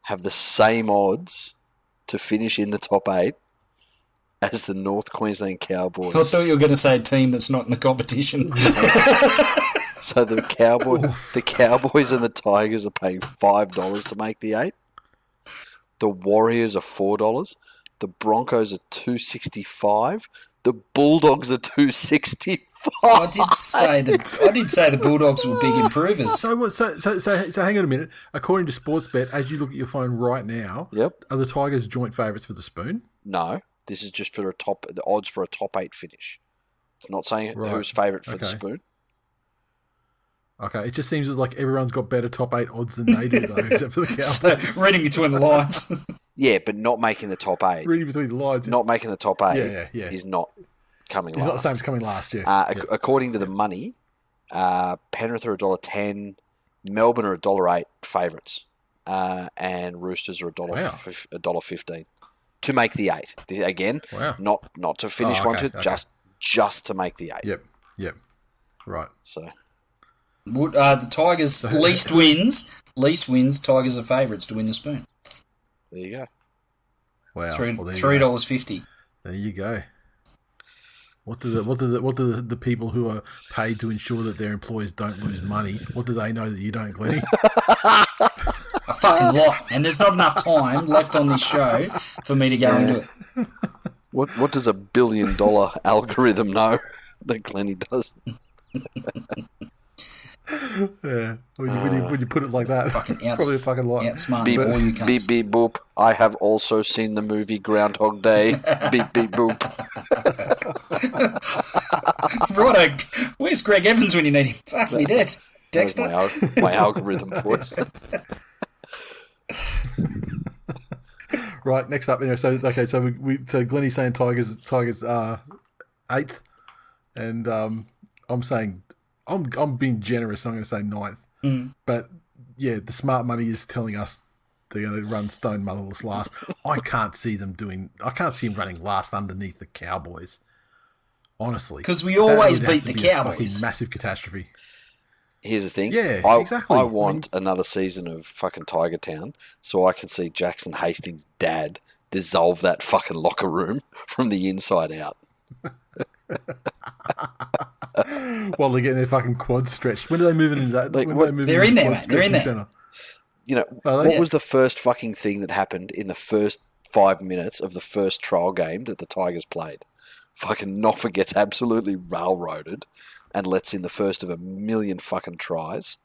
have the same odds to finish in the top 8 as the North Queensland Cowboys. I thought you were going to say a team that's not in the competition. So the Cowboys and the Tigers are paying $5 to make the 8. The Warriors are $4. The Broncos are $2.65. The Bulldogs are $2.65. I did say the Bulldogs were big improvers. So hang on a minute. According to Sportsbet, as you look at your phone right now, yep, are the Tigers joint favourites for the Spoon? No, this is just for the odds for a top 8 finish. It's not saying who's favourite for the Spoon. Okay, it just seems like everyone's got better top 8 odds than they do, though, except for the Cowboys. So, reading between the lines. Yeah, but not making the top 8. Reading between the lines. Not making the top 8 is not coming last. It's not the same as coming last year. According to the money, Penrith are $1.10, Melbourne are $1.08 favourites, and Roosters are $1.15 to make the 8. Again, not to finish just to make the 8. Yep. Right. So the Tigers least wins. Tigers are favourites to win the Spoon. There you go. Wow. $3.50. There you go. What do the people who are paid to ensure that their employees don't lose money? What do they know that you don't, Glennie? A fucking lot, and there's not enough time left on this show for me to go into it. What does a $1 billion algorithm know that Glennie does? Yeah, when you put it like that, probably a fucking lot. Outsmart Beep, all you cunts. beep, beep, boop. I have also seen the movie Groundhog Day. Beep, beep, boop. Righto, where's Greg Evans when you need him? Fuck me dead. Dexter? My algorithm voice. Right, next up, anyway. So Glennie's saying Tigers 8th, and I'm saying I'm being generous. I'm going to say 9th, but yeah, the smart money is telling us they're going to run stone motherless last. I can't see them running last underneath the Cowboys. Honestly, because we always beat the Cowboys. Massive catastrophe. Here's the thing. Yeah, exactly. I want another season of fucking Tiger Town so I can see Jackson Hastings' dad dissolve that fucking locker room from the inside out. While they're getting their fucking quads stretched. When are they moving into that? They're in there, mate. They're in there. Center? You know, what was the first fucking thing that happened in the first 5 minutes of the first trial game that the Tigers played? Fucking Noffa gets absolutely railroaded and lets in the first of a million fucking tries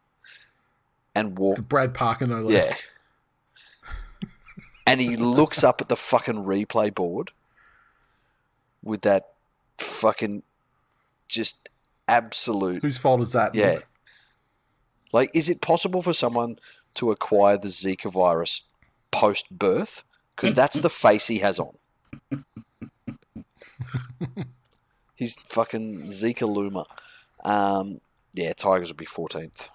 and walk. Brad Parker, no less. Yeah. And he looks up at the fucking replay board with that fucking just absolute. Whose fault is that? Yeah. Like, is it possible for someone to acquire the Zika virus post-birth? Because that's the face he has on. He's fucking Zika Luma. Yeah, Tigers would be 14th.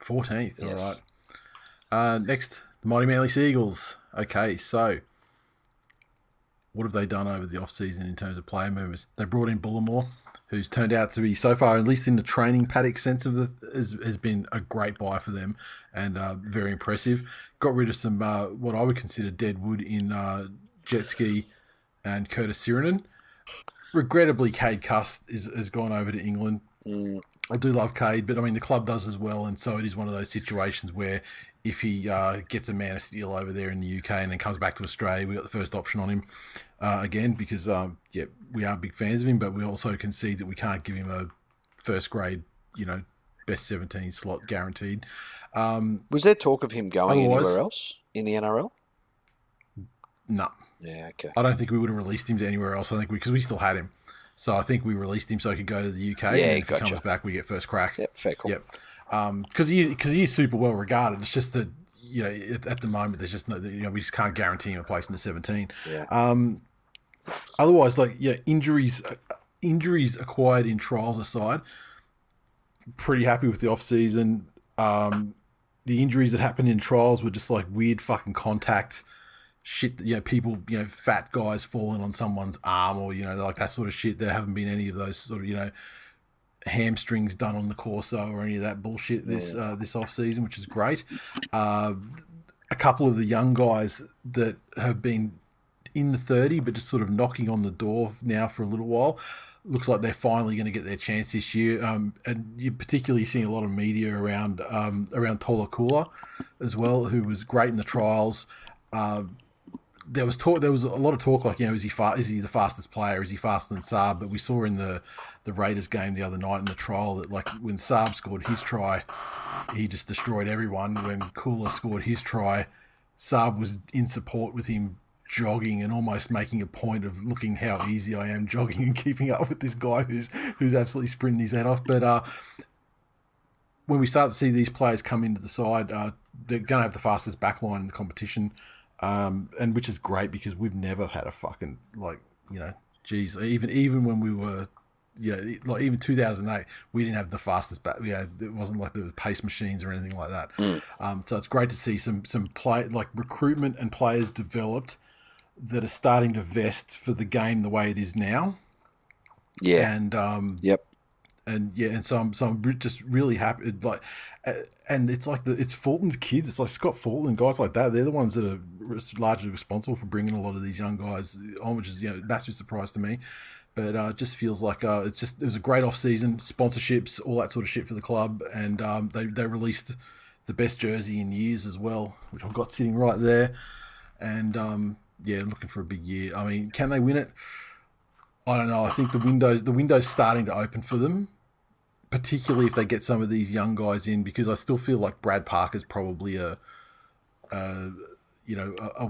14th, Yes. all right. Next, the Mighty Manly Seagulls. Okay, so what have they done over the off-season in terms of player movers? They brought in Bullimore, who's turned out to be, so far, at least in the training paddock sense of has been a great buy for them and very impressive. Got rid of some, what I would consider dead wood in Jet Ski and Curtis Sirinen. Regrettably, Cade Cuss has gone over to England. I do love Cade, but I mean, the club does as well, and so it is one of those situations where if he gets a man of steel over there in the UK and then comes back to Australia, we got the first option on him again because, we are big fans of him, but we also can see that we can't give him a first grade, best 17 slot guaranteed. Was there talk of him going anywhere else in the NRL? No. Yeah, okay. I don't think we would have released him to anywhere else. I think because we still had him. So I think we released him so he could go to the UK. Yeah, and if he comes back, we get first crack. Yep, fair call. Yep. Because he is super well regarded. It's just that, at the moment, there's just no, we just can't guarantee him a place in the 17. Yeah. Otherwise, injuries acquired in trials aside, pretty happy with the off-season. The injuries that happened in trials were just like weird fucking contact shit, people, fat guys falling on someone's arm or, like that sort of shit. There haven't been any of those sort of, hamstrings done on the Corso or any of that bullshit this off season, which is great. A couple of the young guys that have been in the 30 but just sort of knocking on the door now for a little while, looks like they're finally going to get their chance this year. And you're particularly seeing a lot of media around Tola Kula as well, who was great in the trials. There was a lot of talk like, is he the fastest player? Is he faster than Saab? But we saw in the Raiders game the other night in the trial that like when Saab scored his try, he just destroyed everyone. When Kula scored his try, Saab was in support with him jogging and almost making a point of looking how easy I am jogging and keeping up with this guy who's absolutely sprinting his head off. But when we start to see these players come into the side, they're going to have the fastest backline in the competition. And which is great because we've never had a fucking even when we were, even 2008, we didn't have the fastest back. Yeah, it wasn't like there was pace machines or anything like that. So it's great to see some play like recruitment and players developed that are starting to vest for the game the way it is now. Yeah, and yep. and so I'm just really happy. Like, and it's like it's Fulton's kids. It's like Scott Fulton, guys like that. They're the ones that are largely responsible for bringing a lot of these young guys on, which is a massive surprise to me. But it just feels like it was a great off season, sponsorships, all that sort of shit for the club, and they released the best jersey in years as well, which I've got sitting right there, and looking for a big year. I mean, can they win it? I don't know. I think the window's starting to open for them, particularly if they get some of these young guys in, because I still feel like Brad Parker's probably a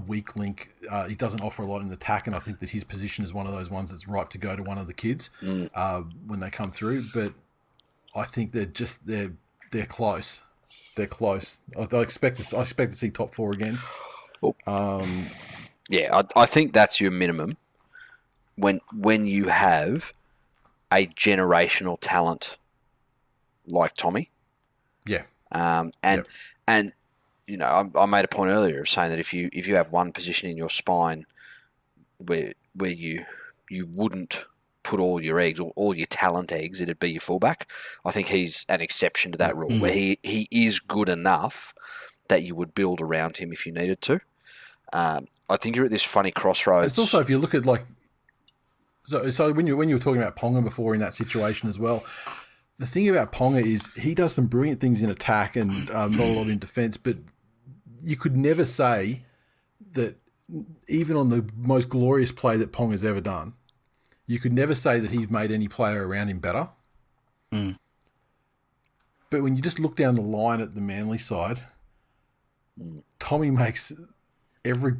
weak link. He doesn't offer a lot in attack, and I think that his position is one of those ones that's ripe to go to one of the kids when they come through. But I think they're close. They're close. I expect to see top 4 again. I think that's your minimum. When you have a generational talent like Tommy, I made a point earlier of saying that if you have one position in your spine where you wouldn't put all your eggs or all your talent eggs, it'd be your fullback. I think he's an exception to that rule, where he is good enough that you would build around him if you needed to. I think you're at this funny crossroads. It's also, if you look at So when you were talking about Ponga before in that situation as well, the thing about Ponga is he does some brilliant things in attack and not a lot in defence, but you could never say that even on the most glorious play that Ponga's ever done, you could never say that he's made any player around him better. But when you just look down the line at the Manly side, Tommy makes every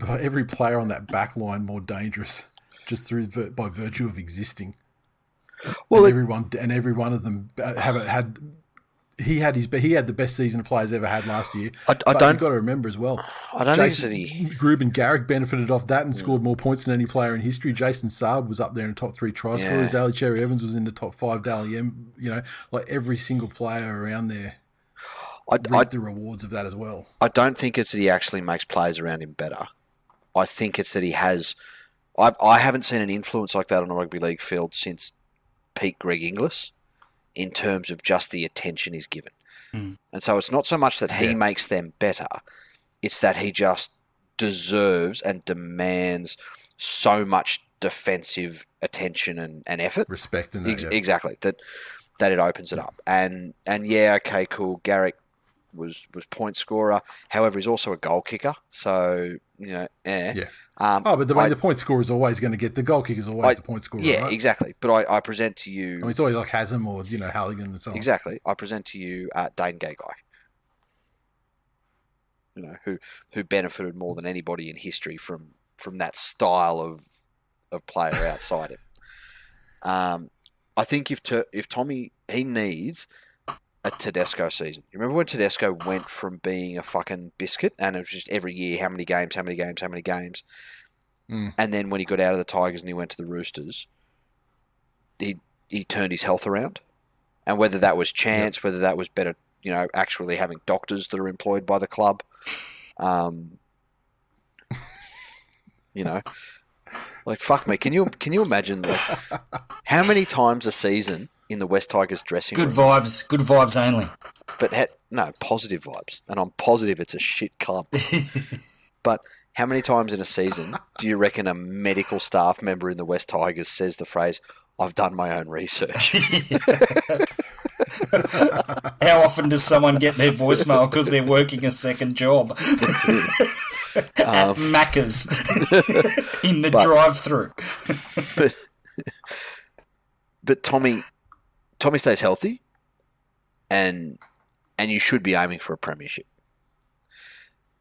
player on that back line more dangerous, just by virtue of existing. Well, and every one of them he had the best season a player's ever had last year. You've got to remember as well. I don't think Grub and Garrick benefited off that and scored more points than any player in history. Jason Saab was up there in top 3 try scorers. Daly Cherry Evans was in the top 5. Dally M, like every single player around there reaped the rewards of that as well. I don't think it's that he actually makes players around him better. I think it's that he has. I haven't seen an influence like that on a rugby league field since peak Greg Inglis, in terms of just the attention he's given. And so it's not so much that he makes them better, it's that he just deserves and demands so much defensive attention and effort. Respect in that, Exactly. That it opens it up. And okay, cool. Garrick was point scorer. However, he's also a goal kicker. So, but the point scorer is always going to get the goal kicker is always the point scorer. Yeah, right? Exactly. But I present to you. I mean, it's always like Haslam or Halligan and so on. Exactly. I present to you Dane Gagai. Who benefited more than anybody in history from that style of player outside him. I think if Tommy, he needs a Tedesco season. You remember when Tedesco went from being a fucking biscuit and it was just every year, how many games, and then when he got out of the Tigers and he went to the Roosters, he turned his health around. And whether that was chance, whether that was better, actually having doctors that are employed by the club, like fuck me. Can you imagine how many times a season in the West Tigers dressing room? Good vibes only. But no, positive vibes. And I'm positive it's a shit club. But how many times in a season do you reckon a medical staff member in the West Tigers says the phrase, "I've done my own research"? How often does someone get their voicemail because they're working a second job at Macca's in the drive-through? But Tommy stays healthy, and you should be aiming for a premiership.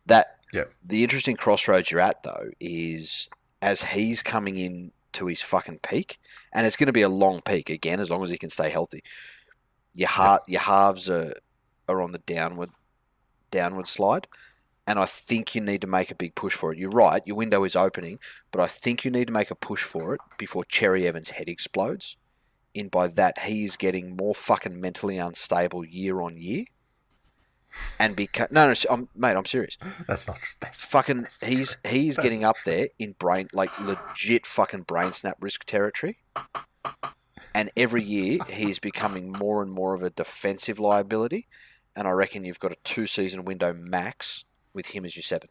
The interesting crossroads you're at, though, is as he's coming in to his fucking peak, and it's going to be a long peak again, as long as he can stay healthy. Your halves are on the downward slide, and I think you need to make a big push for it. You're right, your window is opening, but I think you need to make a push for it before Cherry Evans' head explodes. In by that, he is getting more fucking mentally unstable year on year. And I'm serious. That's fucking. He's getting up there in brain, like legit fucking brain snap risk territory. And every year, he's becoming more and more of a defensive liability. And I reckon you've got a 2-season window max with him as your 7.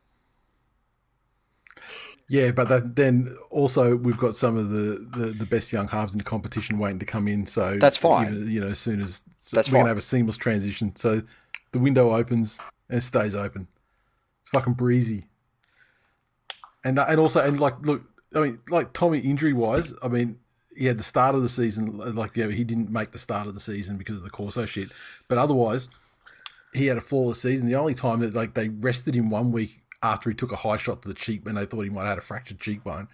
Yeah, but then also we've got some of the best young halves in the competition waiting to come in. So that's fine. Even, as soon as that's we're going to have a seamless transition. So the window opens and it stays open. It's fucking breezy. And look, I mean, like Tommy injury wise, I mean, he had the start of the season, he didn't make the start of the season because of the Corso shit. But otherwise, he had a flawless season. The only time that they rested him 1 week after he took a high shot to the cheek when they thought he might have had a fractured cheekbone.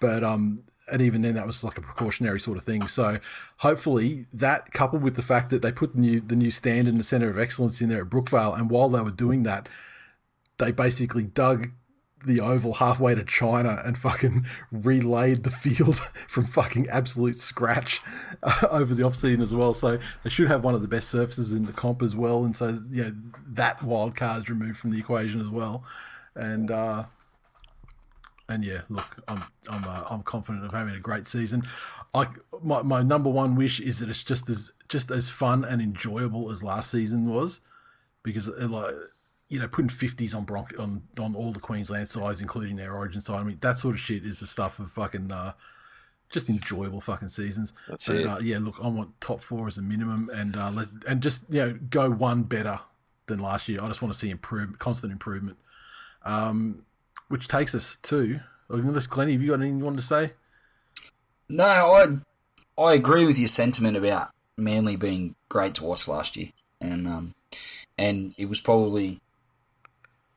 But and even then that was like a precautionary sort of thing. So hopefully that, coupled with the fact that they put the new stand in the Centre of Excellence in there at Brookvale, and while they were doing that, they basically dug the oval halfway to China and fucking relayed the field from fucking absolute scratch over the off-season as well. So they should have one of the best surfaces in the comp as well. And so, that wild card is removed from the equation as well. And yeah, look, I'm confident of having a great season. My number one wish is that it's just as fun and enjoyable as last season was, because putting 50s on all the Queensland sides, including their Origin side. I mean, that sort of shit is the stuff of fucking just enjoyable fucking seasons. That's it. Yeah, look, I want top 4 as a minimum, and just go one better than last year. I just want to see constant improvement. Which takes us to, unless Glennie, have you got anything you wanted to say? No, I agree with your sentiment about Manly being great to watch last year, and it was probably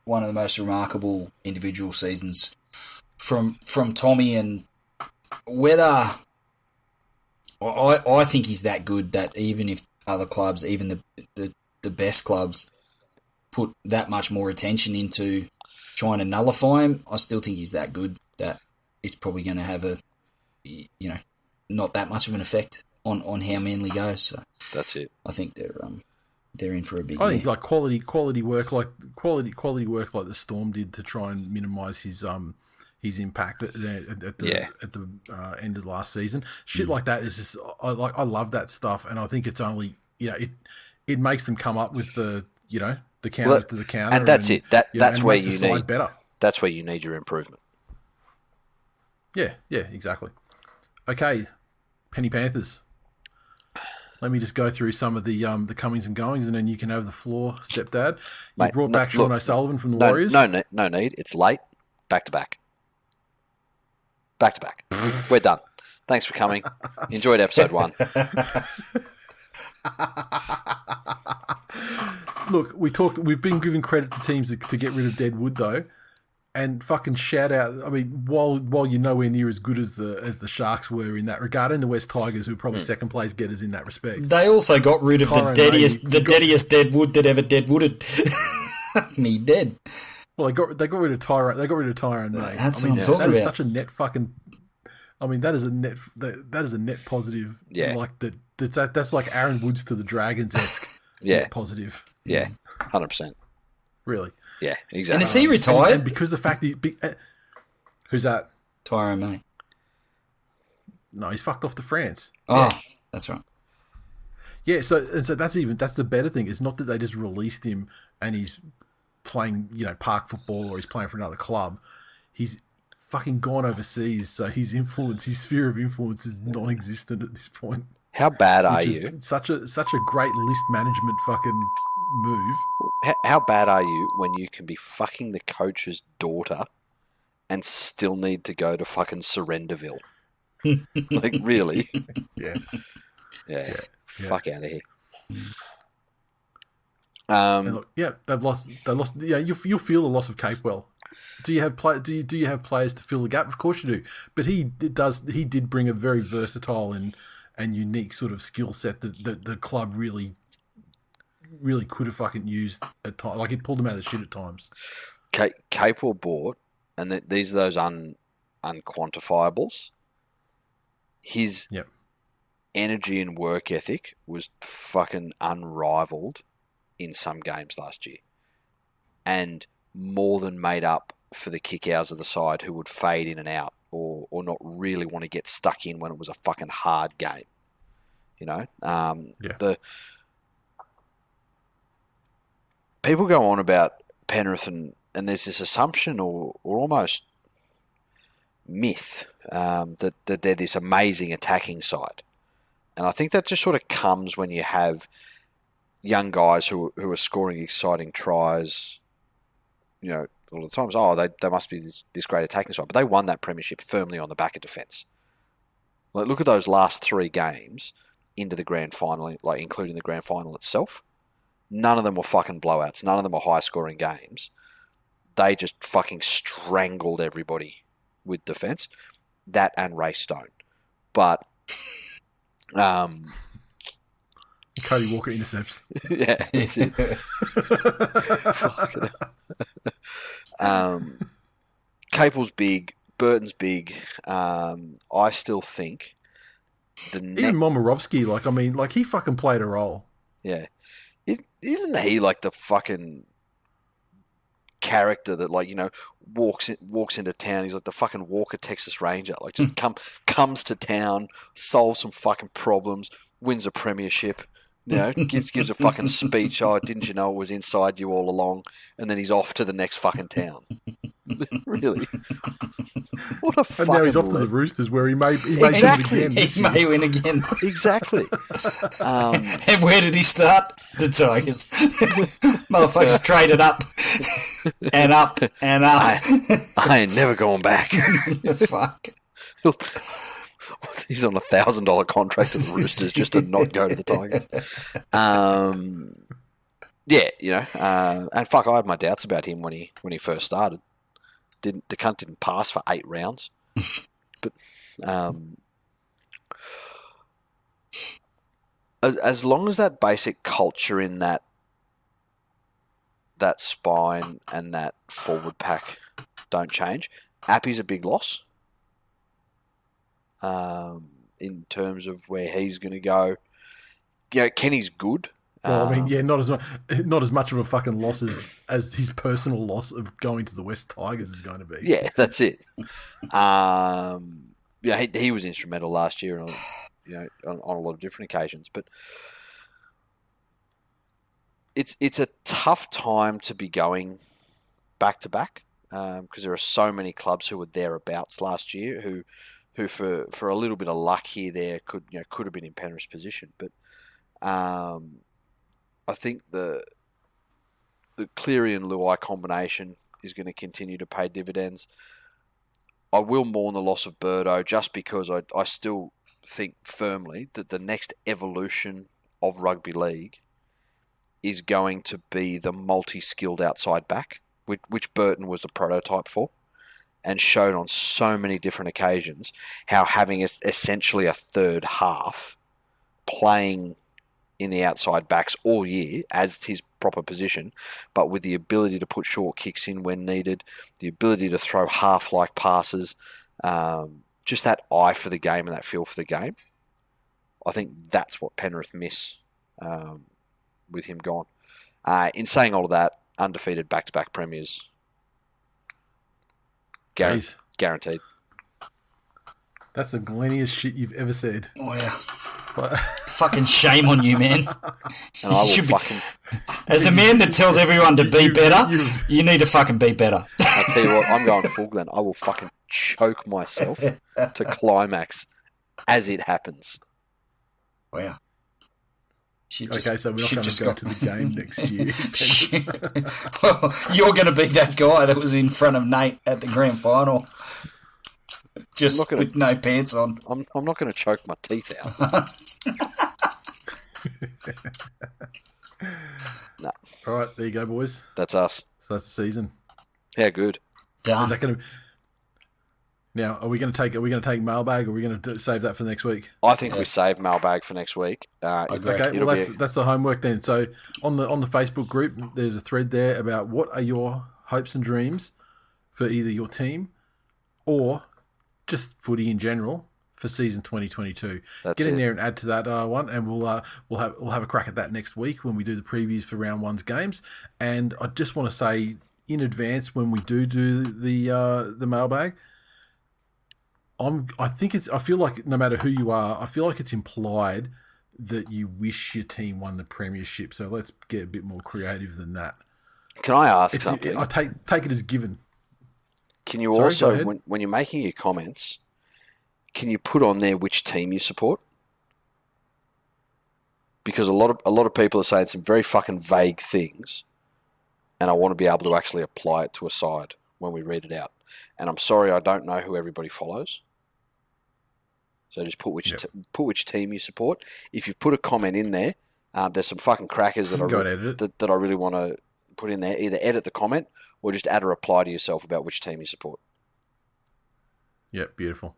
one of the most remarkable individual seasons from Tommy, and whether I think he's that good that even if other clubs, even the best clubs, put that much more attention into trying to nullify him, I still think he's that good that it's probably going to have a not that much of an effect on how Manly goes. So that's it. I think they're in for a big. I think like quality work, like quality work, like the Storm did to try and minimise his impact at the end of last season. Shit like that is just I love that stuff, and I think it's only it makes them come up with the counter to the counter, and that's it. That's where you need better. That's where you need your improvement. Yeah, exactly. Okay, Penny Panthers. Let me just go through some of the comings and goings, and then you can have the floor, stepdad. You brought back Sean O'Sullivan from the Warriors. No need. It's late. Back to back. Back to back. We're done. Thanks for coming. Enjoyed episode 1. Look, we've been giving credit to teams to get rid of Deadwood though, and fucking shout out. I mean, while you're nowhere near as good as the Sharks were in that regard, and the West Tigers, who are probably second place getters in that respect. They also got rid of the deadest Deadwood that ever Deadwooded. Me dead. Well, they got rid of Tyrone. They got rid of Tyrone May. That's what I'm talking about. That is such a net fucking. I mean, that is a net positive. Yeah. Like that's like Aaron Woods to the Dragons-esque. Yeah. Positive. Yeah. 100%. Really. Yeah. Exactly. And is he retired? And because the fact who's that? Tyrone May. No, he's fucked off to France. Oh, that's right. Yeah. So that's the better thing. It's not that they just released him and he's playing, park football, or he's playing for another club. He's fucking gone overseas, so his sphere of influence is non-existent at this point. How bad are you? Such a great list management fucking move. How bad are you when you can be fucking the coach's daughter and still need to go to fucking Surrenderville? Like, really? Yeah. Fuck out of here. Look, they've lost. Yeah, you'll feel the loss of Capewell. Do you have players to fill the gap? Of course you do. But he did bring a very versatile and unique sort of skill set that the club really could have fucking used at times. Like, he pulled them out of the shit at times. Capewell bought, and these are those unquantifiables. His energy and work ethic was fucking unrivaled in some games last year, and more than made up for the kick-outs of the side who would fade in and out or not really want to get stuck in when it was a fucking hard game. You know, Yeah. the people go on about Penrith and there's this assumption or almost myth that they're this amazing attacking side. And I think that just sort of comes when you have young guys who are scoring exciting tries, you know, all the times. Oh, they must be this great attacking side. But they won that premiership firmly on the back of defence. Like, look at those last 3 games into the grand final, like including the grand final itself. None of them were fucking blowouts. None of them were high-scoring games. They just fucking strangled everybody with defence. That and Ray Stone. But Cody Walker intercepts. Yeah, that's it. Capel's big. Burton's big. I still think even Momirovski, he fucking played a role. Yeah. Isn't he like the fucking character that, like, you know, walks into town? He's like the fucking Walker Texas Ranger. Like, just comes to town, solves some fucking problems, wins a premiership. You know, gives a fucking speech. Oh, didn't you know it was inside you all along? And then he's off to the next fucking town. Really? What a fucking... And now he's off to the Roosters, where he may exactly. win again. He may win again. Exactly. And where did he start? The Tigers. Motherfuckers traded up and up and up. I ain't never going back. Fuck. He's on $1,000 contract with the Roosters just to not go to the Tigers. Yeah, you know, and fuck, I had my doubts about him when he first started. The cunt didn't pass for 8 rounds, but as long as that basic culture in that spine and that forward pack don't change, Appy's a big loss. In terms of where he's going to go. You know, Kenny's good. Well, I mean, yeah, not as much of a fucking loss as his personal loss of going to the West Tigers is going to be. Yeah, that's it. Yeah, he was instrumental last year, on a lot of different occasions. But it's a tough time to be going back to back because there are so many clubs who were thereabouts last year who for a little bit of luck here there could have been in Penrith's position, but I think the Cleary and Luai combination is going to continue to pay dividends. I will mourn the loss of Birdo just because I still think firmly that the next evolution of rugby league is going to be the multi-skilled outside back, which Burton was a prototype for, and showed on so many different occasions how having essentially a third half playing in the outside backs all year as his proper position, but with the ability to put short kicks in when needed, the ability to throw half-like passes, just that eye for the game and that feel for the game. I think that's what Penrith miss with him gone. In saying all of that, undefeated back-to-back premiers. Guaranteed. That's the glenniest shit you've ever said. Oh, yeah. Fucking shame on you, man. And I will fucking... As a man that tells everyone to be better, you need to fucking be better. I'll tell you what, I'm going full Glenn. I will fucking choke myself to climax as it happens. Wow. Okay, so we're not going to go to the game next year. Well, you're going to be that guy that was in front of Nate at the grand final. Just with no pants on. I'm not going to choke my teeth out. No. All right, there you go, boys. That's us. So that's the season. Yeah, good. Done. Is that going to... Now, are we going to take mailbag, or are we going to save that for next week? I think we save mailbag for next week. Okay, well that's the homework then. So on the Facebook group, there's a thread there about what are your hopes and dreams for either your team or just footy in general for season 2022. Get in there and add to that one, and we'll have a crack at that next week when we do the previews for round one's games. And I just want to say in advance, when we do the mailbag, I feel like no matter who you are, I feel like it's implied that you wish your team won the premiership. So let's get a bit more creative than that. Can I ask something? I take it as given. Can you also, when you're making your comments, can you put on there which team you support? Because a lot of people are saying some very fucking vague things, and I want to be able to actually apply it to a side when we read it out. And I'm sorry, I don't know who everybody follows. So just put which team you support. If you've put a comment in there, there's some fucking crackers that I really want to put in there. Either edit the comment or just add a reply to yourself about which team you support. Yeah, beautiful.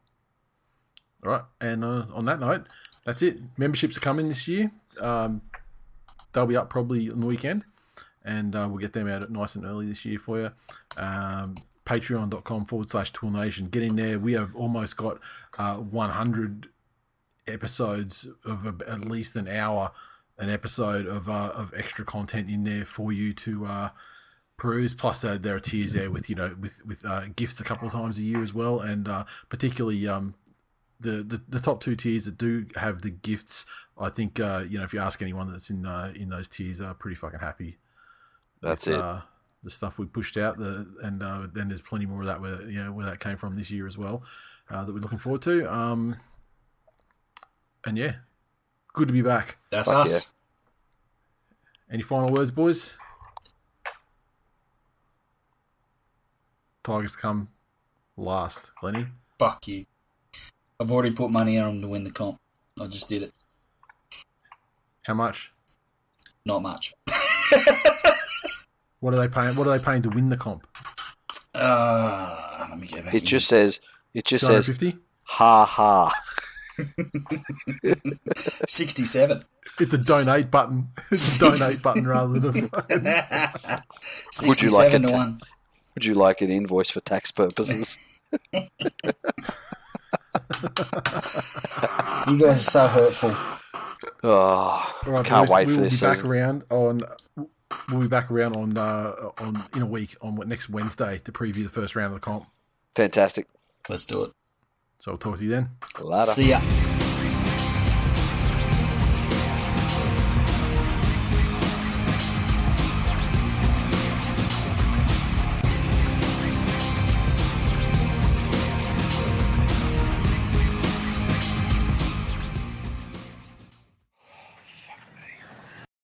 All right, and on that note, that's it. Memberships are coming this year. They'll be up probably on the weekend, and we'll get them out nice and early this year for you. Patreon.com/TWiL Get in there. We have almost got 100 episodes of at least an hour, an episode of extra content in there for you to peruse. Plus, there are tiers there with gifts a couple of times a year as well, and particularly the top two tiers that do have the gifts. I think if you ask anyone that's in those tiers, are pretty fucking happy. That's it. The stuff we pushed out, and then there's plenty more of that where that came from this year as well, that we're looking forward to. And yeah, good to be back. That's us. Yeah. Any final words, boys? Tigers come last, Glennie. Fuck you. I've already put money on them to win the comp. I just did it. How much? Not much. What are they paying? What are they paying to win the comp? Let me get back. It just says. $250? Ha ha. 67. It's a donate button. It's a donate button rather than a. Would you like it? Would you like an invoice for tax purposes? You guys are so hurtful. Oh, right, can't wait for this season. We'll be back around on in a week on next Wednesday to preview the first round of the comp. Fantastic. Let's do it. So I'll talk to you then. Later. See ya.